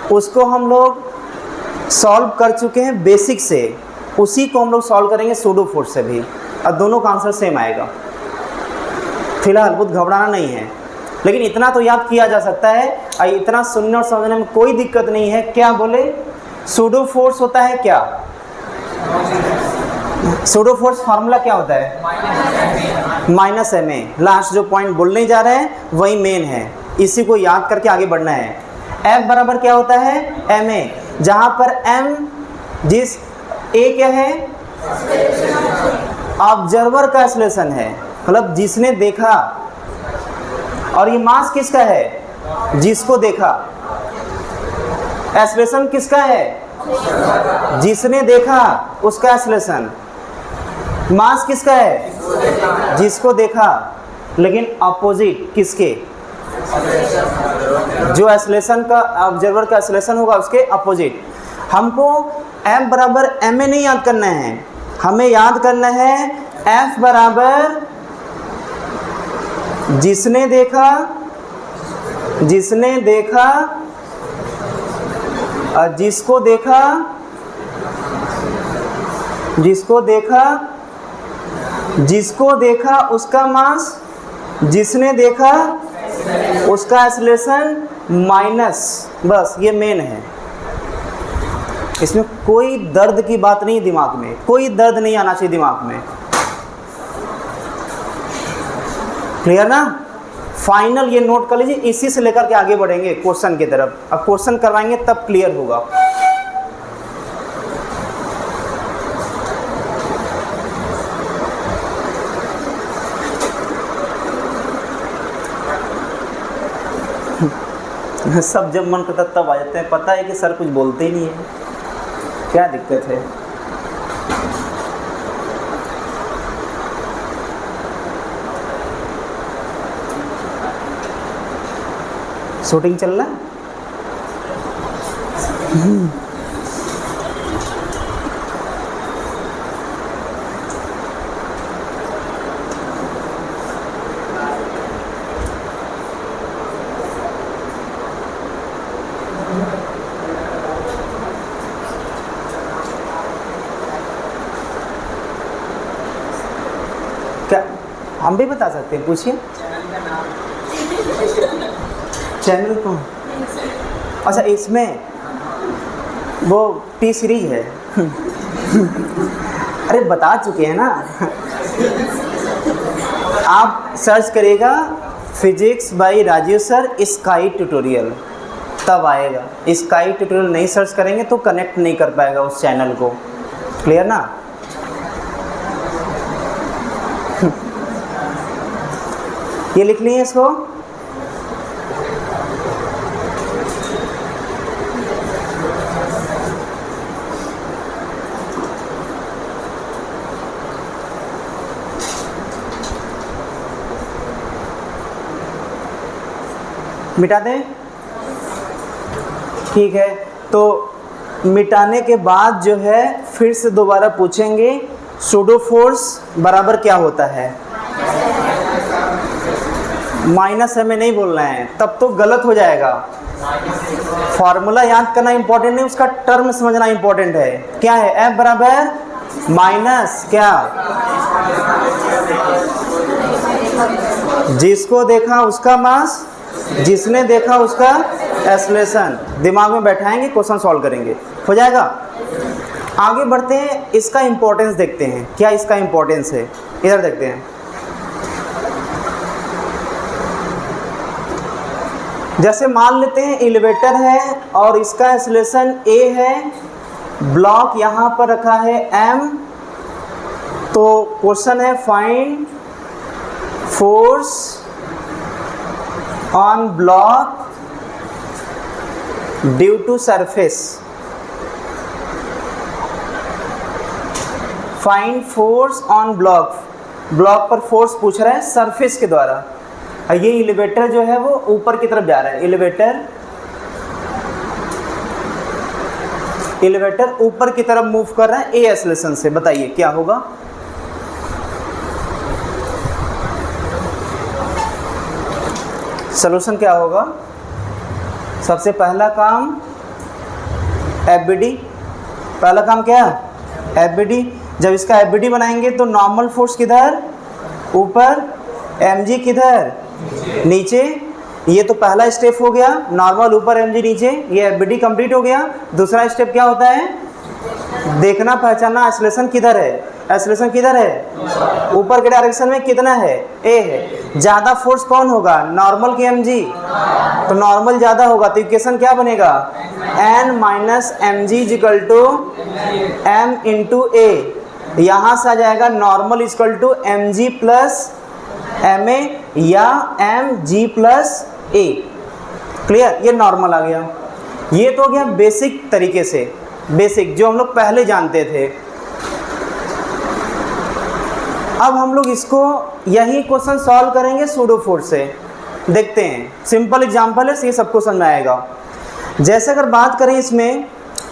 उसको हम लोग सॉल्व कर चुके हैं बेसिक से, उसी को हम लोग सॉल्व करेंगे सूडो फोर्स से भी, और दोनों का आंसर सेम आएगा। फिलहाल बहुत घबराना नहीं है, लेकिन इतना तो याद किया जा सकता है और इतना सुनने और समझने में कोई दिक्कत नहीं है। क्या बोले, सूडो फोर्स होता है क्या, सूडो फोर्स फार्मूला क्या होता है, माइनस एम ए। लास्ट जो पॉइंट बोलने जा रहे हैं वही मेन है, इसी को याद करके आगे बढ़ना है। F बराबर क्या होता है, एम ए, जहाँ पर M जिस ए क्या है, ऑब्जर्वर का एक्सेलरेशन है, मतलब जिसने देखा, और ये मास किसका है, जिसको देखा। एक्सेलरेशन किसका है, जिसने देखा उसका एक्सेलरेशन। मास किसका है, जिसको देखा, लेकिन अपोजिट किसके, जो एक्सेलरेशन का, ऑब्जर्वर का एक्सेलरेशन होगा उसके अपोजिट। हमको F बराबर एम ए नहीं याद करना है, हमें याद करना है F बराबर जिसने देखा, जिसने देखा, जिसको देखा, जिसको देखा, जिसको देखा उसका मास, जिसने देखा उसका एक्सेलरेशन माइनस, बस ये मेन है। इसमें कोई दर्द की बात नहीं, दिमाग में कोई दर्द नहीं आना चाहिए दिमाग में। क्लियर ना, फाइनल ये नोट कर लीजिए, इसी से लेकर के आगे बढ़ेंगे क्वेश्चन की तरफ। अब क्वेश्चन करवाएंगे तब क्लियर होगा। सब जब मन करता तब आ जाते हैं, पता है कि सर कुछ बोलते ही नहीं है, क्या दिक्कत है। शूटिंग चल रहा है, क्या हम भी बता सकते हैं, पूछिए। चैनल को, अच्छा इसमें वो टी सीरीज है। अरे बता चुके हैं ना, आप सर्च करिएगा physics by Rajeev sir sky tutorial, तब आएगा। स्काई ट्यूटोरियल नहीं सर्च करेंगे तो कनेक्ट नहीं कर पाएगा उस चैनल को। क्लियर ना, ये लिख लिए इसको। मिटा दें, ठीक है। तो मिटाने के बाद जो है फिर से दोबारा पूछेंगे सूडो फोर्स बराबर क्या होता है। माइनस हमें नहीं बोलना है, तब तो गलत हो जाएगा। फॉर्मूला याद करना इंपॉर्टेंट नहीं, उसका टर्म समझना इंपॉर्टेंट है। क्या है, F बराबर माइनस क्या, जिसको देखा उसका मास, जिसने देखा उसका एक्सेलरेशन। दिमाग में बैठाएंगे, क्वेश्चन सॉल्व करेंगे, हो जाएगा। आगे बढ़ते हैं, इसका इंपॉर्टेंस देखते हैं, क्या इसका इंपॉर्टेंस है, इधर देखते हैं। जैसे मान लेते हैं एलिवेटर है और इसका एक्सेलरेशन a है, ब्लॉक यहाँ पर रखा है m, तो क्वेश्चन है find force on block due to surface. Find force on block, block पर फोर्स पूछ रहा है सरफेस के द्वारा। ये एलिवेटर जो है वो ऊपर की तरफ जा रहा है, एलिवेटर ऊपर की तरफ मूव कर रहा है ए एक्सेलरेशन से। बताइए क्या होगा। सॉल्यूशन क्या होगा। सबसे पहला काम एफबीडी, पहला काम क्या एफबीडी। जब इसका एफबीडी बनाएंगे तो नॉर्मल फोर्स किधर, ऊपर, एमजी किधर, नीचे। ये तो पहला स्टेप हो गया, नॉर्मल ऊपर एमजी नीचे, ये एफबीडी कंप्लीट हो गया। दूसरा स्टेप क्या होता है, देखना पहचानना एक्सेलरेशन किधर है, एक्सेलरेशन किधर है, ऊपर के डायरेक्शन में कितना है, ए है। ज़्यादा फोर्स कौन होगा, नॉर्मल की एमजी, तो नॉर्मल ज़्यादा होगा तो इक्वेशन क्या बनेगा, n minus m g equal to m into a. यहाँ से आ जाएगा normal equal to m g plus m a या m g plus a. Clear, ये नॉर्मल आ गया। ये तो हो गया बेसिक तरीके से, बेसिक जो हम लोग पहले जानते थे। अब हम लोग इसको यही क्वेश्चन सॉल्व करेंगे सूडो फोर्स से। देखते हैं, सिंपल एग्जांपल है, ये सबको समझ में आएगा। जैसे अगर बात करें इसमें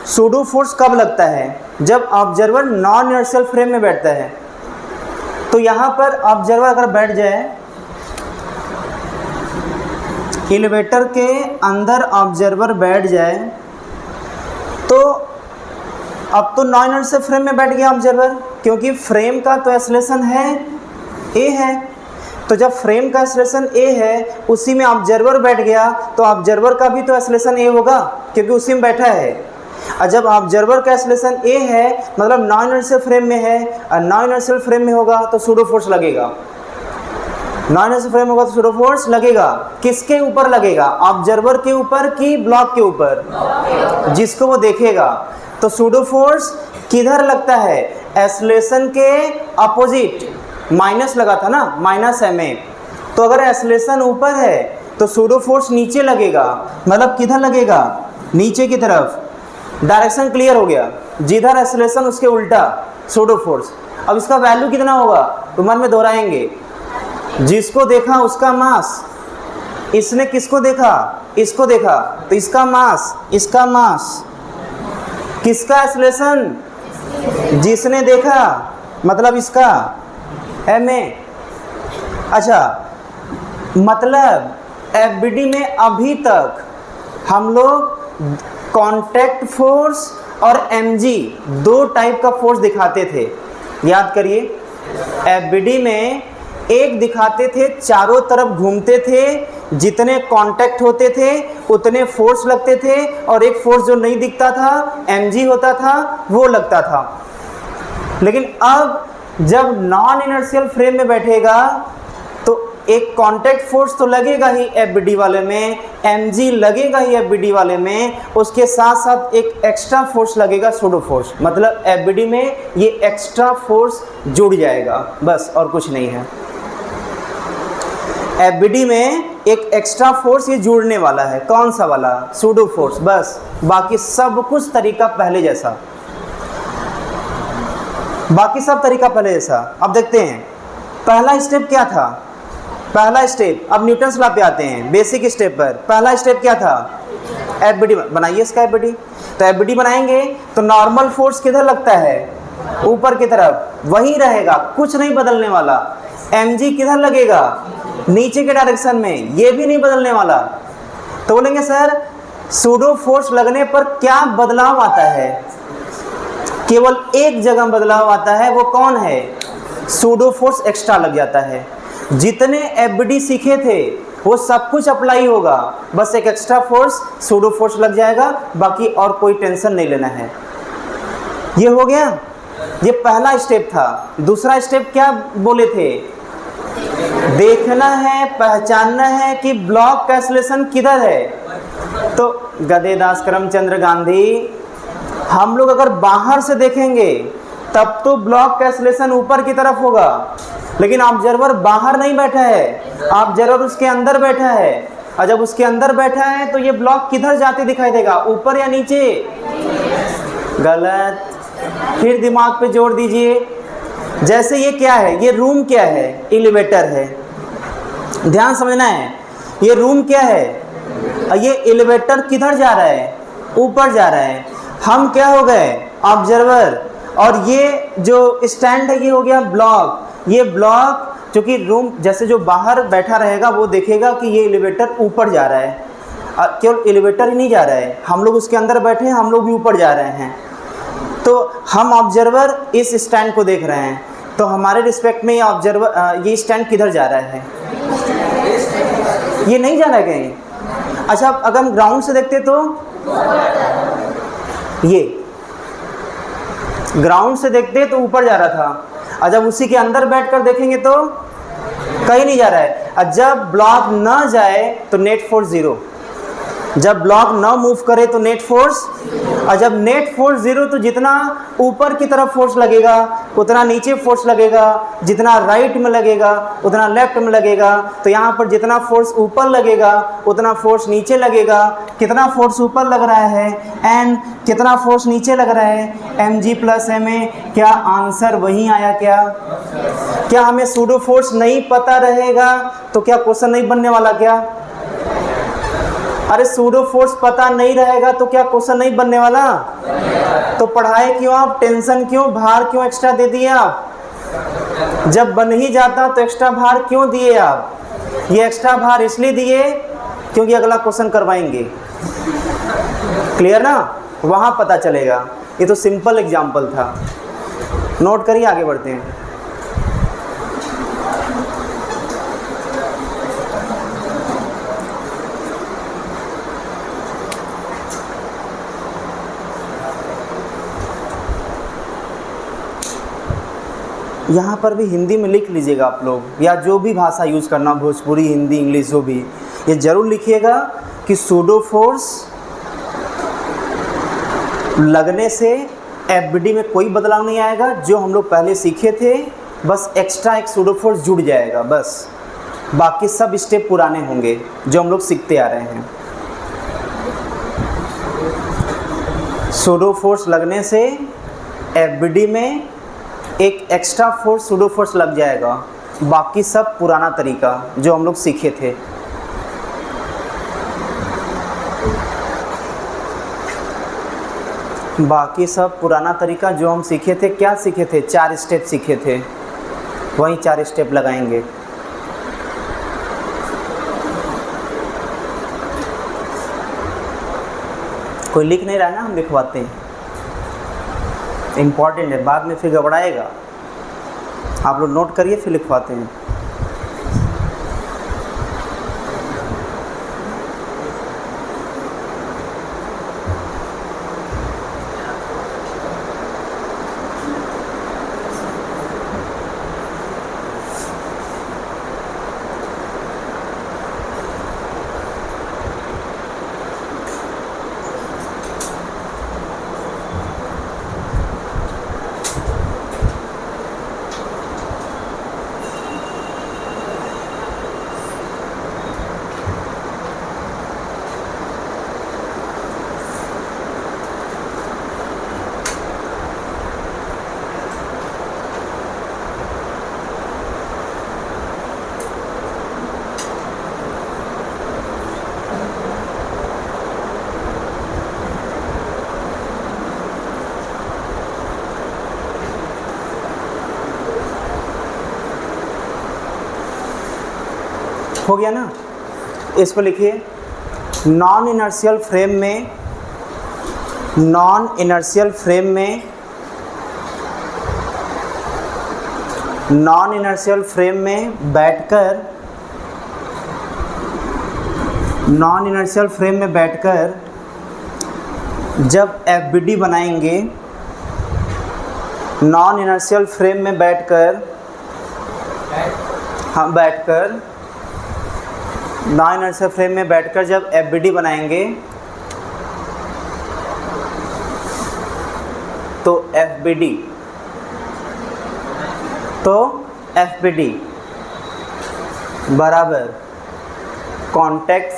सूडो फोर्स कब लगता है, जब ऑब्जर्वर नॉन इनर्शियल फ्रेम में बैठता है। तो यहाँ पर ऑब्जर्वर अगर बैठ जाए, एलिवेटर के अंदर ऑब्जर्वर बैठ जाए, तो अब तो नॉन इनर्शियल फ्रेम में बैठ गया ऑब्जर्वर, क्योंकि फ्रेम का तो एक्सेलरेशन है ए है। तो जब फ्रेम का एक्सेलरेशन ए है, उसी में ऑब्जर्वर बैठ गया, तो ऑब्जर्वर का भी तो एक्सेलरेशन ए होगा, क्योंकि उसी में बैठा है। और जब ऑब्जर्वर का एक्सेलरेशन ए है, मतलब नॉन इनर्शियल फ्रेम में है, और नॉन इनर्शियल फ्रेम में होगा तो सूडो फोर्स लगेगा। नॉन इनर्शियल फ्रेम होगा तो सूडो फोर्स लगेगा। किसके ऊपर लगेगा, ऑब्जर्वर के ऊपर कि ब्लॉक के ऊपर, जिसको वो देखेगा। तो सूडो फोर्स किधर लगता है, एक्सेलरेशन के अपोजिट, माइनस लगा था ना, माइनस एम ए। तो अगर एक्सेलरेशन ऊपर है तो सूडो फोर्स नीचे लगेगा, मतलब किधर लगेगा, नीचे की तरफ। डायरेक्शन क्लियर हो गया, जिधर एक्सेलरेशन उसके उल्टा सूडो फोर्स। अब इसका वैल्यू कितना होगा, तो मन में दोहराएंगे। जिसको देखा उसका मास, इसने किसको देखा, इसको देखा, तो इसका मास, इसका मास। किसका एक्सेलरेशन, जिसने देखा, मतलब इसका एम ए। अच्छा, मतलब एफबीडी में अभी तक हम लोग कांटेक्ट फोर्स और एमजी दो टाइप का फोर्स दिखाते थे। याद करिए, एफबीडी में एक दिखाते थे, चारों तरफ घूमते थे, जितने कांटेक्ट होते थे उतने फोर्स लगते थे, और एक फोर्स जो नहीं दिखता था, एमजी होता था, वो लगता था। लेकिन अब जब नॉन इनर्शियल फ्रेम में बैठेगा तो एक कांटेक्ट फोर्स तो लगेगा ही एफबीडी वाले में, एमजी लगेगा ही एफबीडी वाले में, उसके साथ साथ एक एक्स्ट्रा फोर्स लगेगा सूडो फोर्स। मतलब एफबीडी में ये एक्स्ट्रा फोर्स जुड़ जाएगा, बस और कुछ नहीं है। एफबीडी में एक एक्स्ट्रा फोर्स ये जुड़ने वाला है, कौन सा वाला, सूडो फोर्स, बस। बाकी सब कुछ तरीका पहले जैसा, बाकी सब तरीका पहले जैसा। अब देखते हैं पहला स्टेप क्या था। पहला स्टेप, अब न्यूटन्स लॉ पे आते हैं, बेसिक स्टेप पर। पहला स्टेप क्या था, एफबीडी बनाइए इसका एफबीडी। तो एफबीडी बनाएंगे तो नॉर्मल फोर्स किधर लगता है, ऊपर की तरफ, वही रहेगा, कुछ नहीं बदलने वाला। एमजी किधर लगेगा, नीचे के डायरेक्शन में, ये भी नहीं बदलने वाला। तो बोलेंगे सर सूडो फोर्स लगने पर क्या बदलाव आता है, केवल एक जगह बदलाव आता है, वो कौन है, सूडो फोर्स एक्स्ट्रा लग जाता है। जितने एफबीडी सीखे थे वो सब कुछ अप्लाई होगा, बस एक एक्स्ट्रा फोर्स सूडो फोर्स लग जाएगा, बाकी और कोई टेंशन नहीं लेना है। ये हो गया, ये पहला स्टेप था। दूसरा स्टेप क्या बोले थे? देखना है, पहचानना है कि ब्लॉक कैंसलेशन किधर है। तो गदेदास करमचंद्र गांधी, हम लोग अगर बाहर से देखेंगे तब तो ब्लॉक कैंसलेशन ऊपर की तरफ होगा, लेकिन ऑब्जर्वर बाहर नहीं बैठा है, ऑब्जर्वर उसके अंदर बैठा है, और जब उसके अंदर बैठा है तो ये ब्लॉक किधर जाते दिखाई देगा, ऊपर या नीचे? गलत। फिर दिमाग पे जोर दीजिए। जैसे ये क्या है, ये रूम क्या है? एलिवेटर है। ध्यान समझना है, ये रूम क्या है, और ये एलिवेटर किधर जा रहा है? ऊपर जा रहा है। हम क्या हो गए? ऑब्जर्वर। और ये जो स्टैंड है ये हो गया ब्लॉक। ये ब्लॉक जो कि रूम, जैसे जो बाहर बैठा रहेगा वो देखेगा कि ये एलिवेटर ऊपर जा रहा है। केवल एलिवेटर ही नहीं जा रहा है, हम लोग उसके अंदर बैठे हैं, हम लोग भी ऊपर जा रहे हैं। तो हम ऑब्जर्वर इस स्टैंड को देख रहे हैं, तो हमारे रिस्पेक्ट में ये ऑब्जर्वर, ये स्टैंड किधर जा रहा है? ये नहीं जा रहा है कहीं। अच्छा, अगर हम ग्राउंड से देखते तो ये ग्राउंड से देखते तो ऊपर जा रहा था, और जब उसी के अंदर बैठकर देखेंगे तो कहीं नहीं जा रहा है। और जब ब्लॉक ना जाए तो नेट फोर्स 0, जब ब्लॉक ना मूव करे तो नेट फोर्स, और जब नेट फोर्स 0 तो जितना ऊपर की तरफ फोर्स लगेगा उतना नीचे फोर्स लगेगा, जितना राइट में लगेगा उतना लेफ्ट में लगेगा। तो यहाँ पर जितना फोर्स ऊपर लगेगा उतना फोर्स नीचे लगेगा। कितना फोर्स ऊपर लग रहा है? एन। कितना फोर्स नीचे लग रहा है? mg + ma। क्या आंसर वही आया? क्या हमें सूडो फोर्स नहीं पता रहेगा तो क्या क्वेश्चन नहीं बनने वाला? क्या अरे सूडो फोर्स पता नहीं रहेगा तो क्या क्वेश्चन नहीं बनने वाला? तो पढ़ाए क्यों आप? टेंशन क्यों, भार क्यों एक्स्ट्रा दे दिए आप? जब बन ही जाता तो एक्स्ट्रा भार क्यों दिए आप? ये एक्स्ट्रा भार इसलिए दिए क्योंकि अगला क्वेश्चन करवाएंगे। क्लियर ना? वहां पता चलेगा। ये तो सिंपल एग्जांपल था, नोट करिए, आगे बढ़ते हैं। यहाँ पर भी हिंदी में लिख लीजिएगा आप लोग, या जो भी भाषा यूज़ करना, भोजपुरी, हिंदी, इंग्लिश, जो भी, ये ज़रूर लिखिएगा कि सूडो फोर्स लगने से एफबीडी में कोई बदलाव नहीं आएगा। जो हम लोग पहले सीखे थे, बस एक्स्ट्रा एक सूडो फोर्स जुड़ जाएगा, बस बाकी सब स्टेप पुराने होंगे जो हम लोग सीखते आ रहे हैं। सूडो फोर्स लगने से एफबीडी में एक एक्स्ट्रा फोर्स सूडो फोर्स लग जाएगा, बाकी सब पुराना तरीका जो हम लोग सीखे थे। बाकी सब पुराना तरीका जो हम सीखे थे, क्या सीखे थे? 4 स्टेप सीखे थे, वही 4 स्टेप लगाएंगे। कोई लिख नहीं रहा है ना, हम लिखवाते हैं, इम्पॉर्टेंट है, बाद में फिर घबराएगा। आप लोग नोट करिए, फिर लिखवाते हैं। हो गया ना? इसको लिखिए, नॉन इनर्शियल फ्रेम में नॉन इनर्शियल फ्रेम में बैठकर जब एफबीडी बनाएंगे, नॉन इनर्शियल फ्रेम में बैठकर जब एफबीडी बनाएंगे तो एफबीडी बराबर कांटेक्ट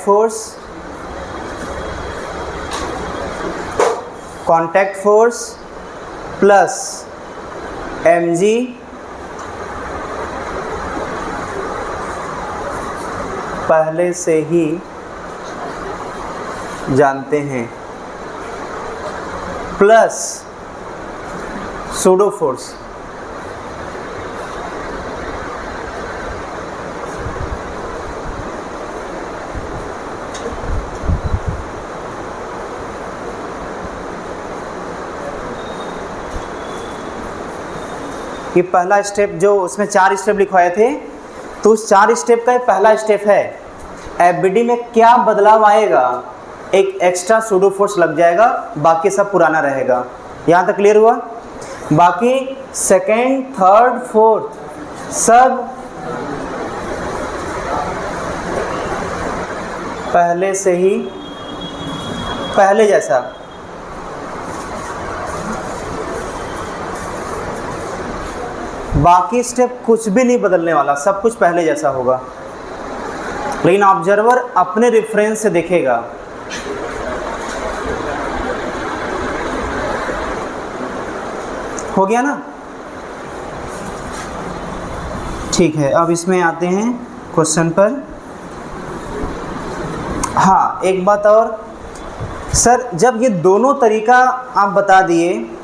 फोर्स प्लस mg पहले से ही जानते हैं, प्लस सूडो फोर्स। ये पहला स्टेप, जो उसमें 4 स्टेप लिखवाए थे, तो उस 4 स्टेप का ये पहला स्टेप है। एफबीडी में क्या बदलाव आएगा, एक एक्स्ट्रा सूडो फोर्स लग जाएगा, बाकी सब पुराना रहेगा। यहाँ तक क्लियर हुआ? बाकी सेकेंड, थर्ड, फोर्थ सब पहले से ही, पहले जैसा। बाकी स्टेप कुछ भी नहीं बदलने वाला, सब कुछ पहले जैसा होगा, लेकिन ऑब्जर्वर अपने रेफरेंस से देखेगा। हो गया ना? ठीक है, अब इसमें आते हैं क्वेश्चन पर। हाँ, एक बात और सर, जब ये दोनों तरीका आप बता दिए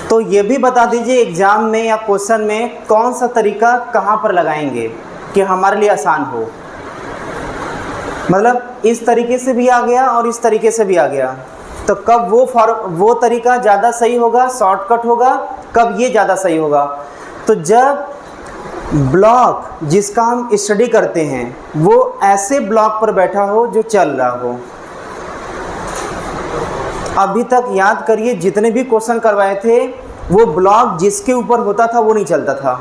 तो ये भी बता दीजिए एग्ज़ाम में या क्वेश्चन में कौन सा तरीका कहाँ पर लगाएंगे कि हमारे लिए आसान हो। मतलब इस तरीके से भी आ गया और इस तरीके से भी आ गया, तो कब वो तरीका ज़्यादा सही होगा, शॉर्टकट होगा, कब ये ज़्यादा सही होगा। तो जब ब्लॉक जिसका हम स्टडी करते हैं वो ऐसे ब्लॉक पर बैठा हो जो चल रहा हो। अभी तक याद करिए, जितने भी क्वेश्चन करवाए थे वो ब्लॉक जिसके ऊपर होता था वो नहीं चलता था।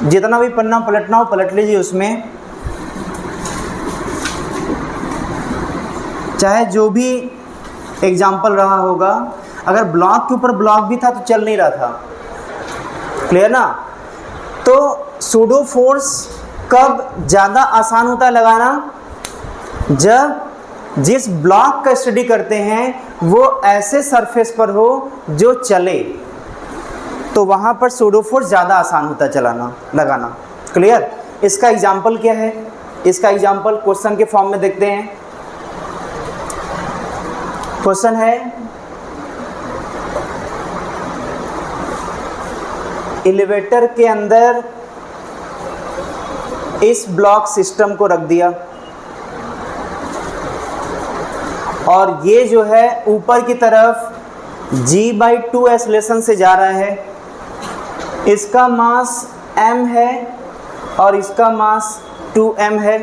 जितना भी पन्ना पलटना हो पलट लीजिए, उसमें चाहे जो भी एग्जाम्पल रहा होगा, अगर ब्लॉक के ऊपर ब्लॉक भी था तो चल नहीं रहा था। क्लियर ना? तो सूडो फोर्स कब ज़्यादा आसान होता है लगाना, जब जिस ब्लॉक का स्टडी करते हैं वो ऐसे सरफेस पर हो जो चले, तो वहाँ पर सूडो फोर्स ज़्यादा आसान होता है लगाना। क्लियर? इसका एग्जाम्पल क्या है? इसका एग्जाम्पल क्वेश्चन के फॉर्म में देखते हैं। क्वेश्चन है, एलिवेटर के अंदर इस ब्लॉक सिस्टम को रख दिया और ये जो है ऊपर की तरफ g/2 एक्सेलरेशन से जा रहा है। इसका मास m है और इसका मास 2m है।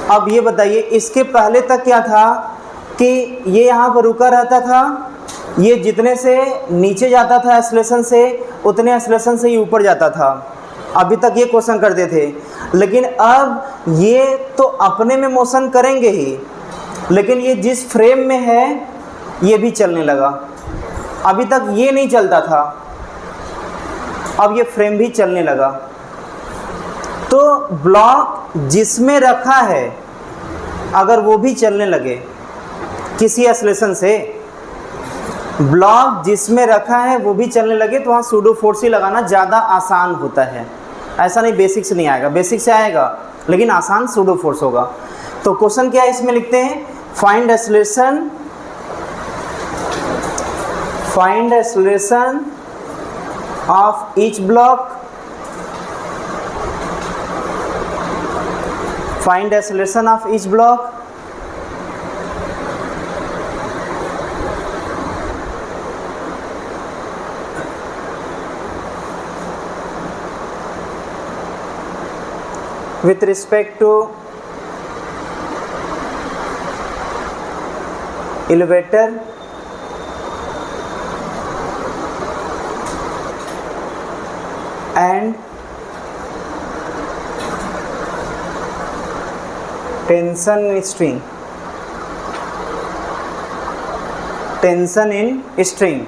अब ये बताइए, इसके पहले तक क्या था कि ये यहाँ पर रुका रहता था, ये जितने से नीचे जाता था एक्सेलरेशन से, उतने एक्सेलरेशन से ही ऊपर जाता था। अभी तक ये क्वेश्चन करते थे, लेकिन अब ये तो अपने में मोशन करेंगे ही, लेकिन ये जिस फ्रेम में है ये भी चलने लगा। अभी तक ये नहीं चलता था, अब ये फ्रेम भी चलने लगा। तो ब्लॉक जिसमें रखा है अगर वो भी चलने लगे किसी एक्सेलरेशन से, ब्लॉक जिसमें रखा है वो भी चलने लगे, तो वहाँ सूडो फोर्स ही लगाना ज़्यादा आसान होता है। ऐसा नहीं बेसिक से नहीं आएगा, बेसिक से आएगा लेकिन आसान सूडो फोर्स होगा। तो क्वेश्चन क्या है इसमें लिखते हैं, find acceleration of each block, find acceleration of each block. with respect to elevator and tension string, tension in string.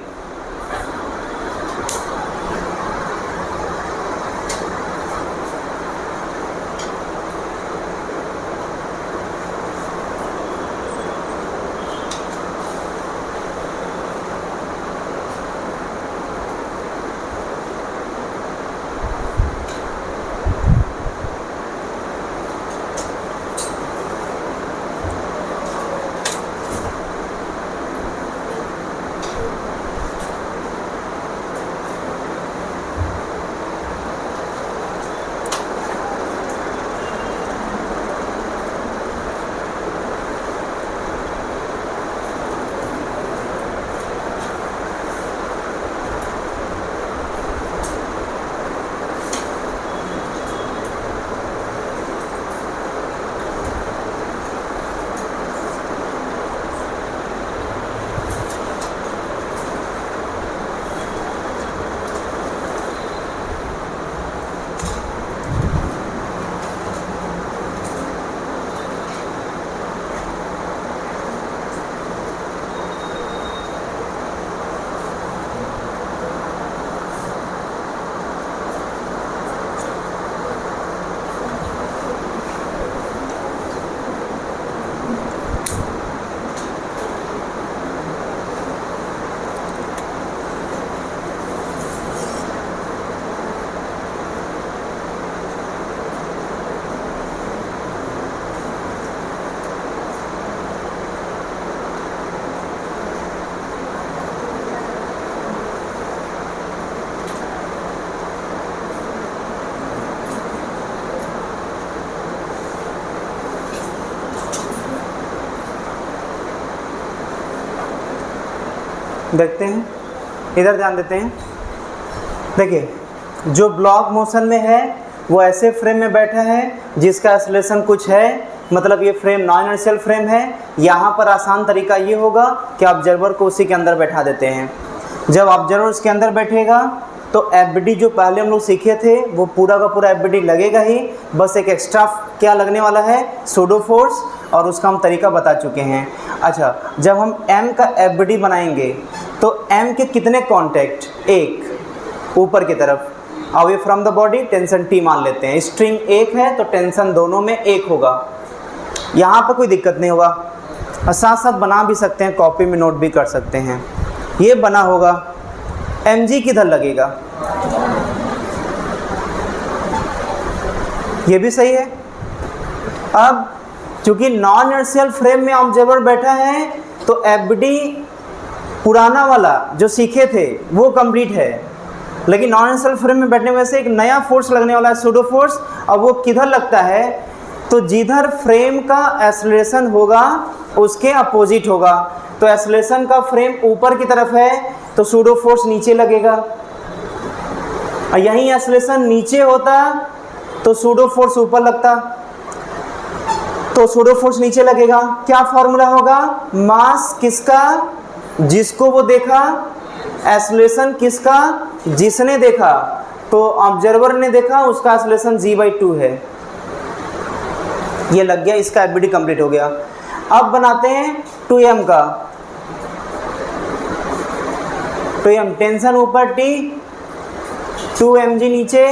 देखते हैं, इधर ध्यान देते हैं। देखिए, जो ब्लॉक मोशन में है वो ऐसे फ्रेम में बैठा है जिसका एक्सेलरेशन कुछ है, मतलब ये फ्रेम नॉन इनर्शियल फ्रेम है। यहाँ पर आसान तरीका ये होगा कि ऑब्जर्वर को उसी के अंदर बैठा देते हैं। जब ऑब्जर्वर उसके अंदर बैठेगा तो एफबीडी जो पहले हम लोग सीखे थे वो पूरा का पूरा एफबीडी लगेगा ही, बस एक एक्स्ट्रा क्या लगने वाला है, सूडो फोर्स, और उसका हम तरीका बता चुके हैं। अच्छा, जब हम एम का एफबीडी बनाएंगे तो एम के कितने कॉन्टैक्ट, एक ऊपर की तरफ, away from the body, tension T मान लेते हैं। स्ट्रिंग एक है तो टेंशन दोनों में एक होगा, यहाँ पर कोई दिक्कत नहीं होगा। और साथ साथ बना भी सकते हैं, कॉपी में नोट भी कर सकते हैं। ये बना होगा, एम जी किधर लगेगा, ये भी सही है। अब चूंकि नॉन इनर्शियल फ्रेम में ऑब्जर्वर बैठा है तो एफबीडी पुराना वाला जो सीखे थे वो कंप्लीट है, लेकिन नॉन इनर्शियल फ्रेम में बैठने में से एक नया फोर्स लगने वाला है, सूडो फोर्स। अब वो किधर लगता है, तो जिधर फ्रेम का एक्सेलरेशन होगा उसके अपोजिट होगा। तो एक्सेलरेशन का फ्रेम ऊपर की तरफ है तो सूडो फोर्स नीचे लगेगा, और यहीं एक्सेलरेशन नीचे होता तो सूडो फोर्स ऊपर लगता, तो सूडो फोर्स नीचे लगेगा। क्या फॉर्मूला होगा, मास किसका, जिसको वो देखा, एक्सेलरेशन किसका, जिसने देखा। तो ऑब्जर्वर ने देखा, उसका एक्सेलरेशन g/2 है, ये लग गया, इसका एफबीडी कंप्लीट हो गया। अब बनाते हैं 2m का। 2m टेंशन ऊपर T, 2 mg नीचे,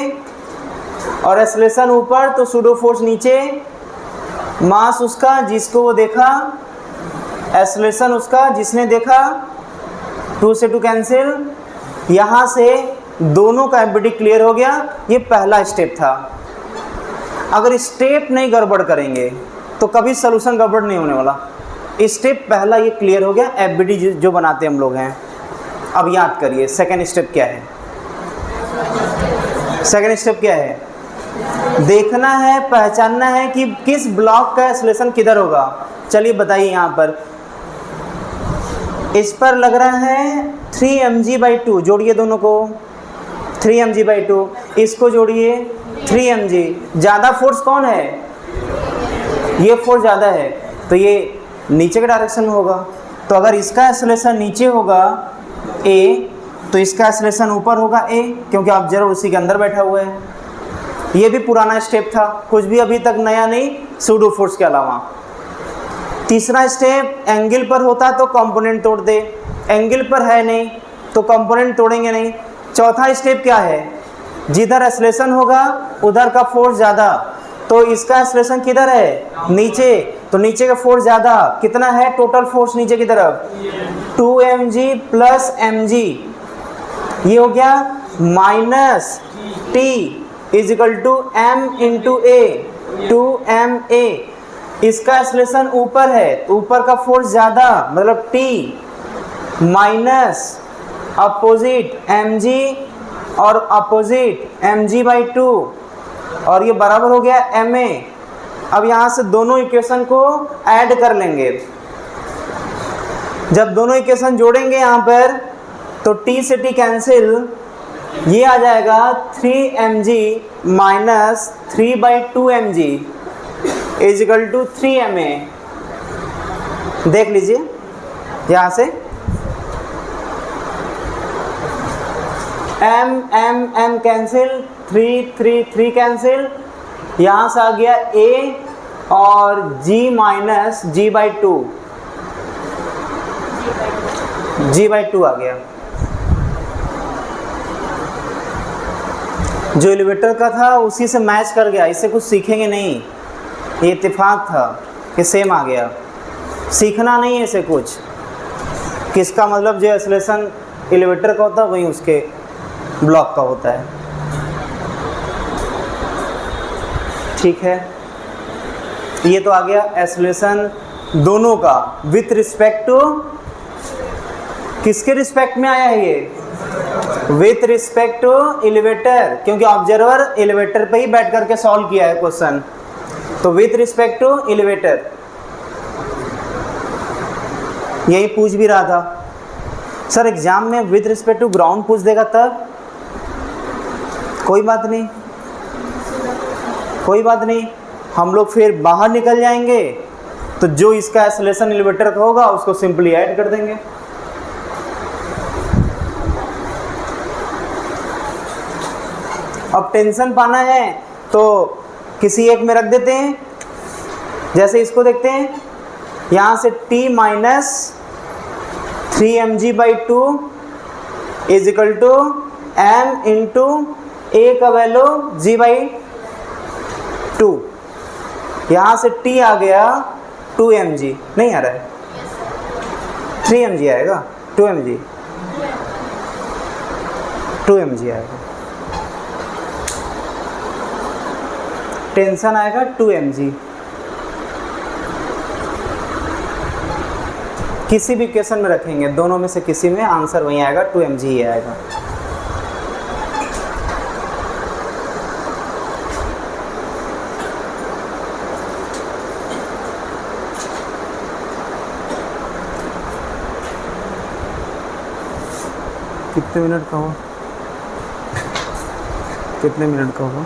और एक्सेलरेशन ऊपर तो सूडो फोर्स नीचे, मास उसका जिसको वो देखा, एक्सेलरेशन उसका जिसने देखा, 2 से 2 कैंसिल। यहाँ से दोनों का एफबीडी क्लियर हो गया। ये पहला स्टेप था। अगर स्टेप नहीं गड़बड़ करेंगे तो कभी सलूशन गड़बड़ नहीं होने वाला। स्टेप पहला ये क्लियर हो गया, एफबीडी जो बनाते हम लोग हैं। अब याद करिए सेकंड स्टेप क्या है। सेकंड स्टेप क्या है, देखना है, पहचानना है कि किस ब्लॉक का एक्सेलरेशन किधर होगा। चलिए बताइए, यहाँ पर इस पर लग रहा है 3 mg/2, जोड़िए दोनों को, 3 mg/2, इसको जोड़िए 3 mg। ज़्यादा फोर्स कौन है? ये फोर्स ज़्यादा है, तो ये नीचे के डायरेक्शन में होगा। तो अगर इसका एक्सेलरेशन नीचे होगा a, तो इसका एक्सेलरेशन ऊपर होगा a, क्योंकि ऑब्जर्वर उसी के अंदर बैठा हुआ है। ये भी पुराना स्टेप था, कुछ भी अभी तक नया नहीं सूडो फोर्स के अलावा। तीसरा स्टेप, एंगल पर होता तो कंपोनेंट तोड़ दे, एंगल पर है नहीं तो कंपोनेंट तोड़ेंगे नहीं। चौथा स्टेप क्या है? जिधर एक्सेलरेशन होगा उधर का फोर्स ज़्यादा, तो इसका एक्सेलरेशन किधर है? नीचे, तो नीचे का फोर्स ज़्यादा। कितना है टोटल फोर्स नीचे की तरफ? 2mg प्लस mg, ये हो गया minus t is equal to m into a, 2ma। इसका एक्सेलरेशन ऊपर है तो ऊपर का फोर्स ज़्यादा, मतलब t माइनस अपोजिट mg और अपोजिट mg/2, और ये बराबर हो गया ma। अब यहाँ से दोनों इक्वेशन को ऐड कर लेंगे। जब दोनों इक्वेशन जोड़ेंगे यहाँ पर तो t से t कैंसिल, ये आ जाएगा 3mg minus 3/2mg is equal to 3ma। देख लीजिए यहाँ से m कैंसिल, 3 कैंसिल, यहाँ से आ गया a और g माइनस g/2 आ गया। जो एलिवेटर का था उसी से मैच कर गया, इससे कुछ सीखेंगे नहीं, ये इत्तेफाक था कि सेम आ गया। सीखना नहीं है इसे कुछ, किसका मतलब जो एक्सेलरेशन एलिवेटर का होता है वही उसके ब्लॉक का होता है। ठीक है, ये तो आ गया एक्सेलरेशन दोनों का विथ रिस्पेक्ट टू, किसके रिस्पेक्ट में आया है ये? विथ रिस्पेक्ट टू एलिवेटर, क्योंकि ऑब्जर्वर एलिवेटर पे ही बैठ करके सॉल्व किया है क्वेश्चन, तो विथ रिस्पेक्ट टू एलिवेटर। यही पूछ भी रहा था सर एग्जाम में विथ रिस्पेक्ट टू ग्राउंड पूछ देगा तब, कोई बात नहीं, कोई बात नहीं, हम लोग फिर बाहर निकल जाएंगे तो जो इसका एक्सेलरेशन एलिवेटर का होगा उसको सिंपली ऐड कर देंगे। अब टेंशन पाना है तो किसी एक में रख देते हैं, जैसे इसको देखते हैं, यहाँ से t minus 3mg/2 is equal to m into a का वैल्यू g/2। यहाँ से t आ गया 2mg, नहीं आ रहा है 3mg आएगा, 2mg आएगा, टेंशन आएगा 2mg। किसी भी क्वेश्चन में रखेंगे, दोनों में से किसी में आंसर वही आएगा, 2mg ही आएगा। कितने मिनट का हुआ? कितने मिनट का हुआ?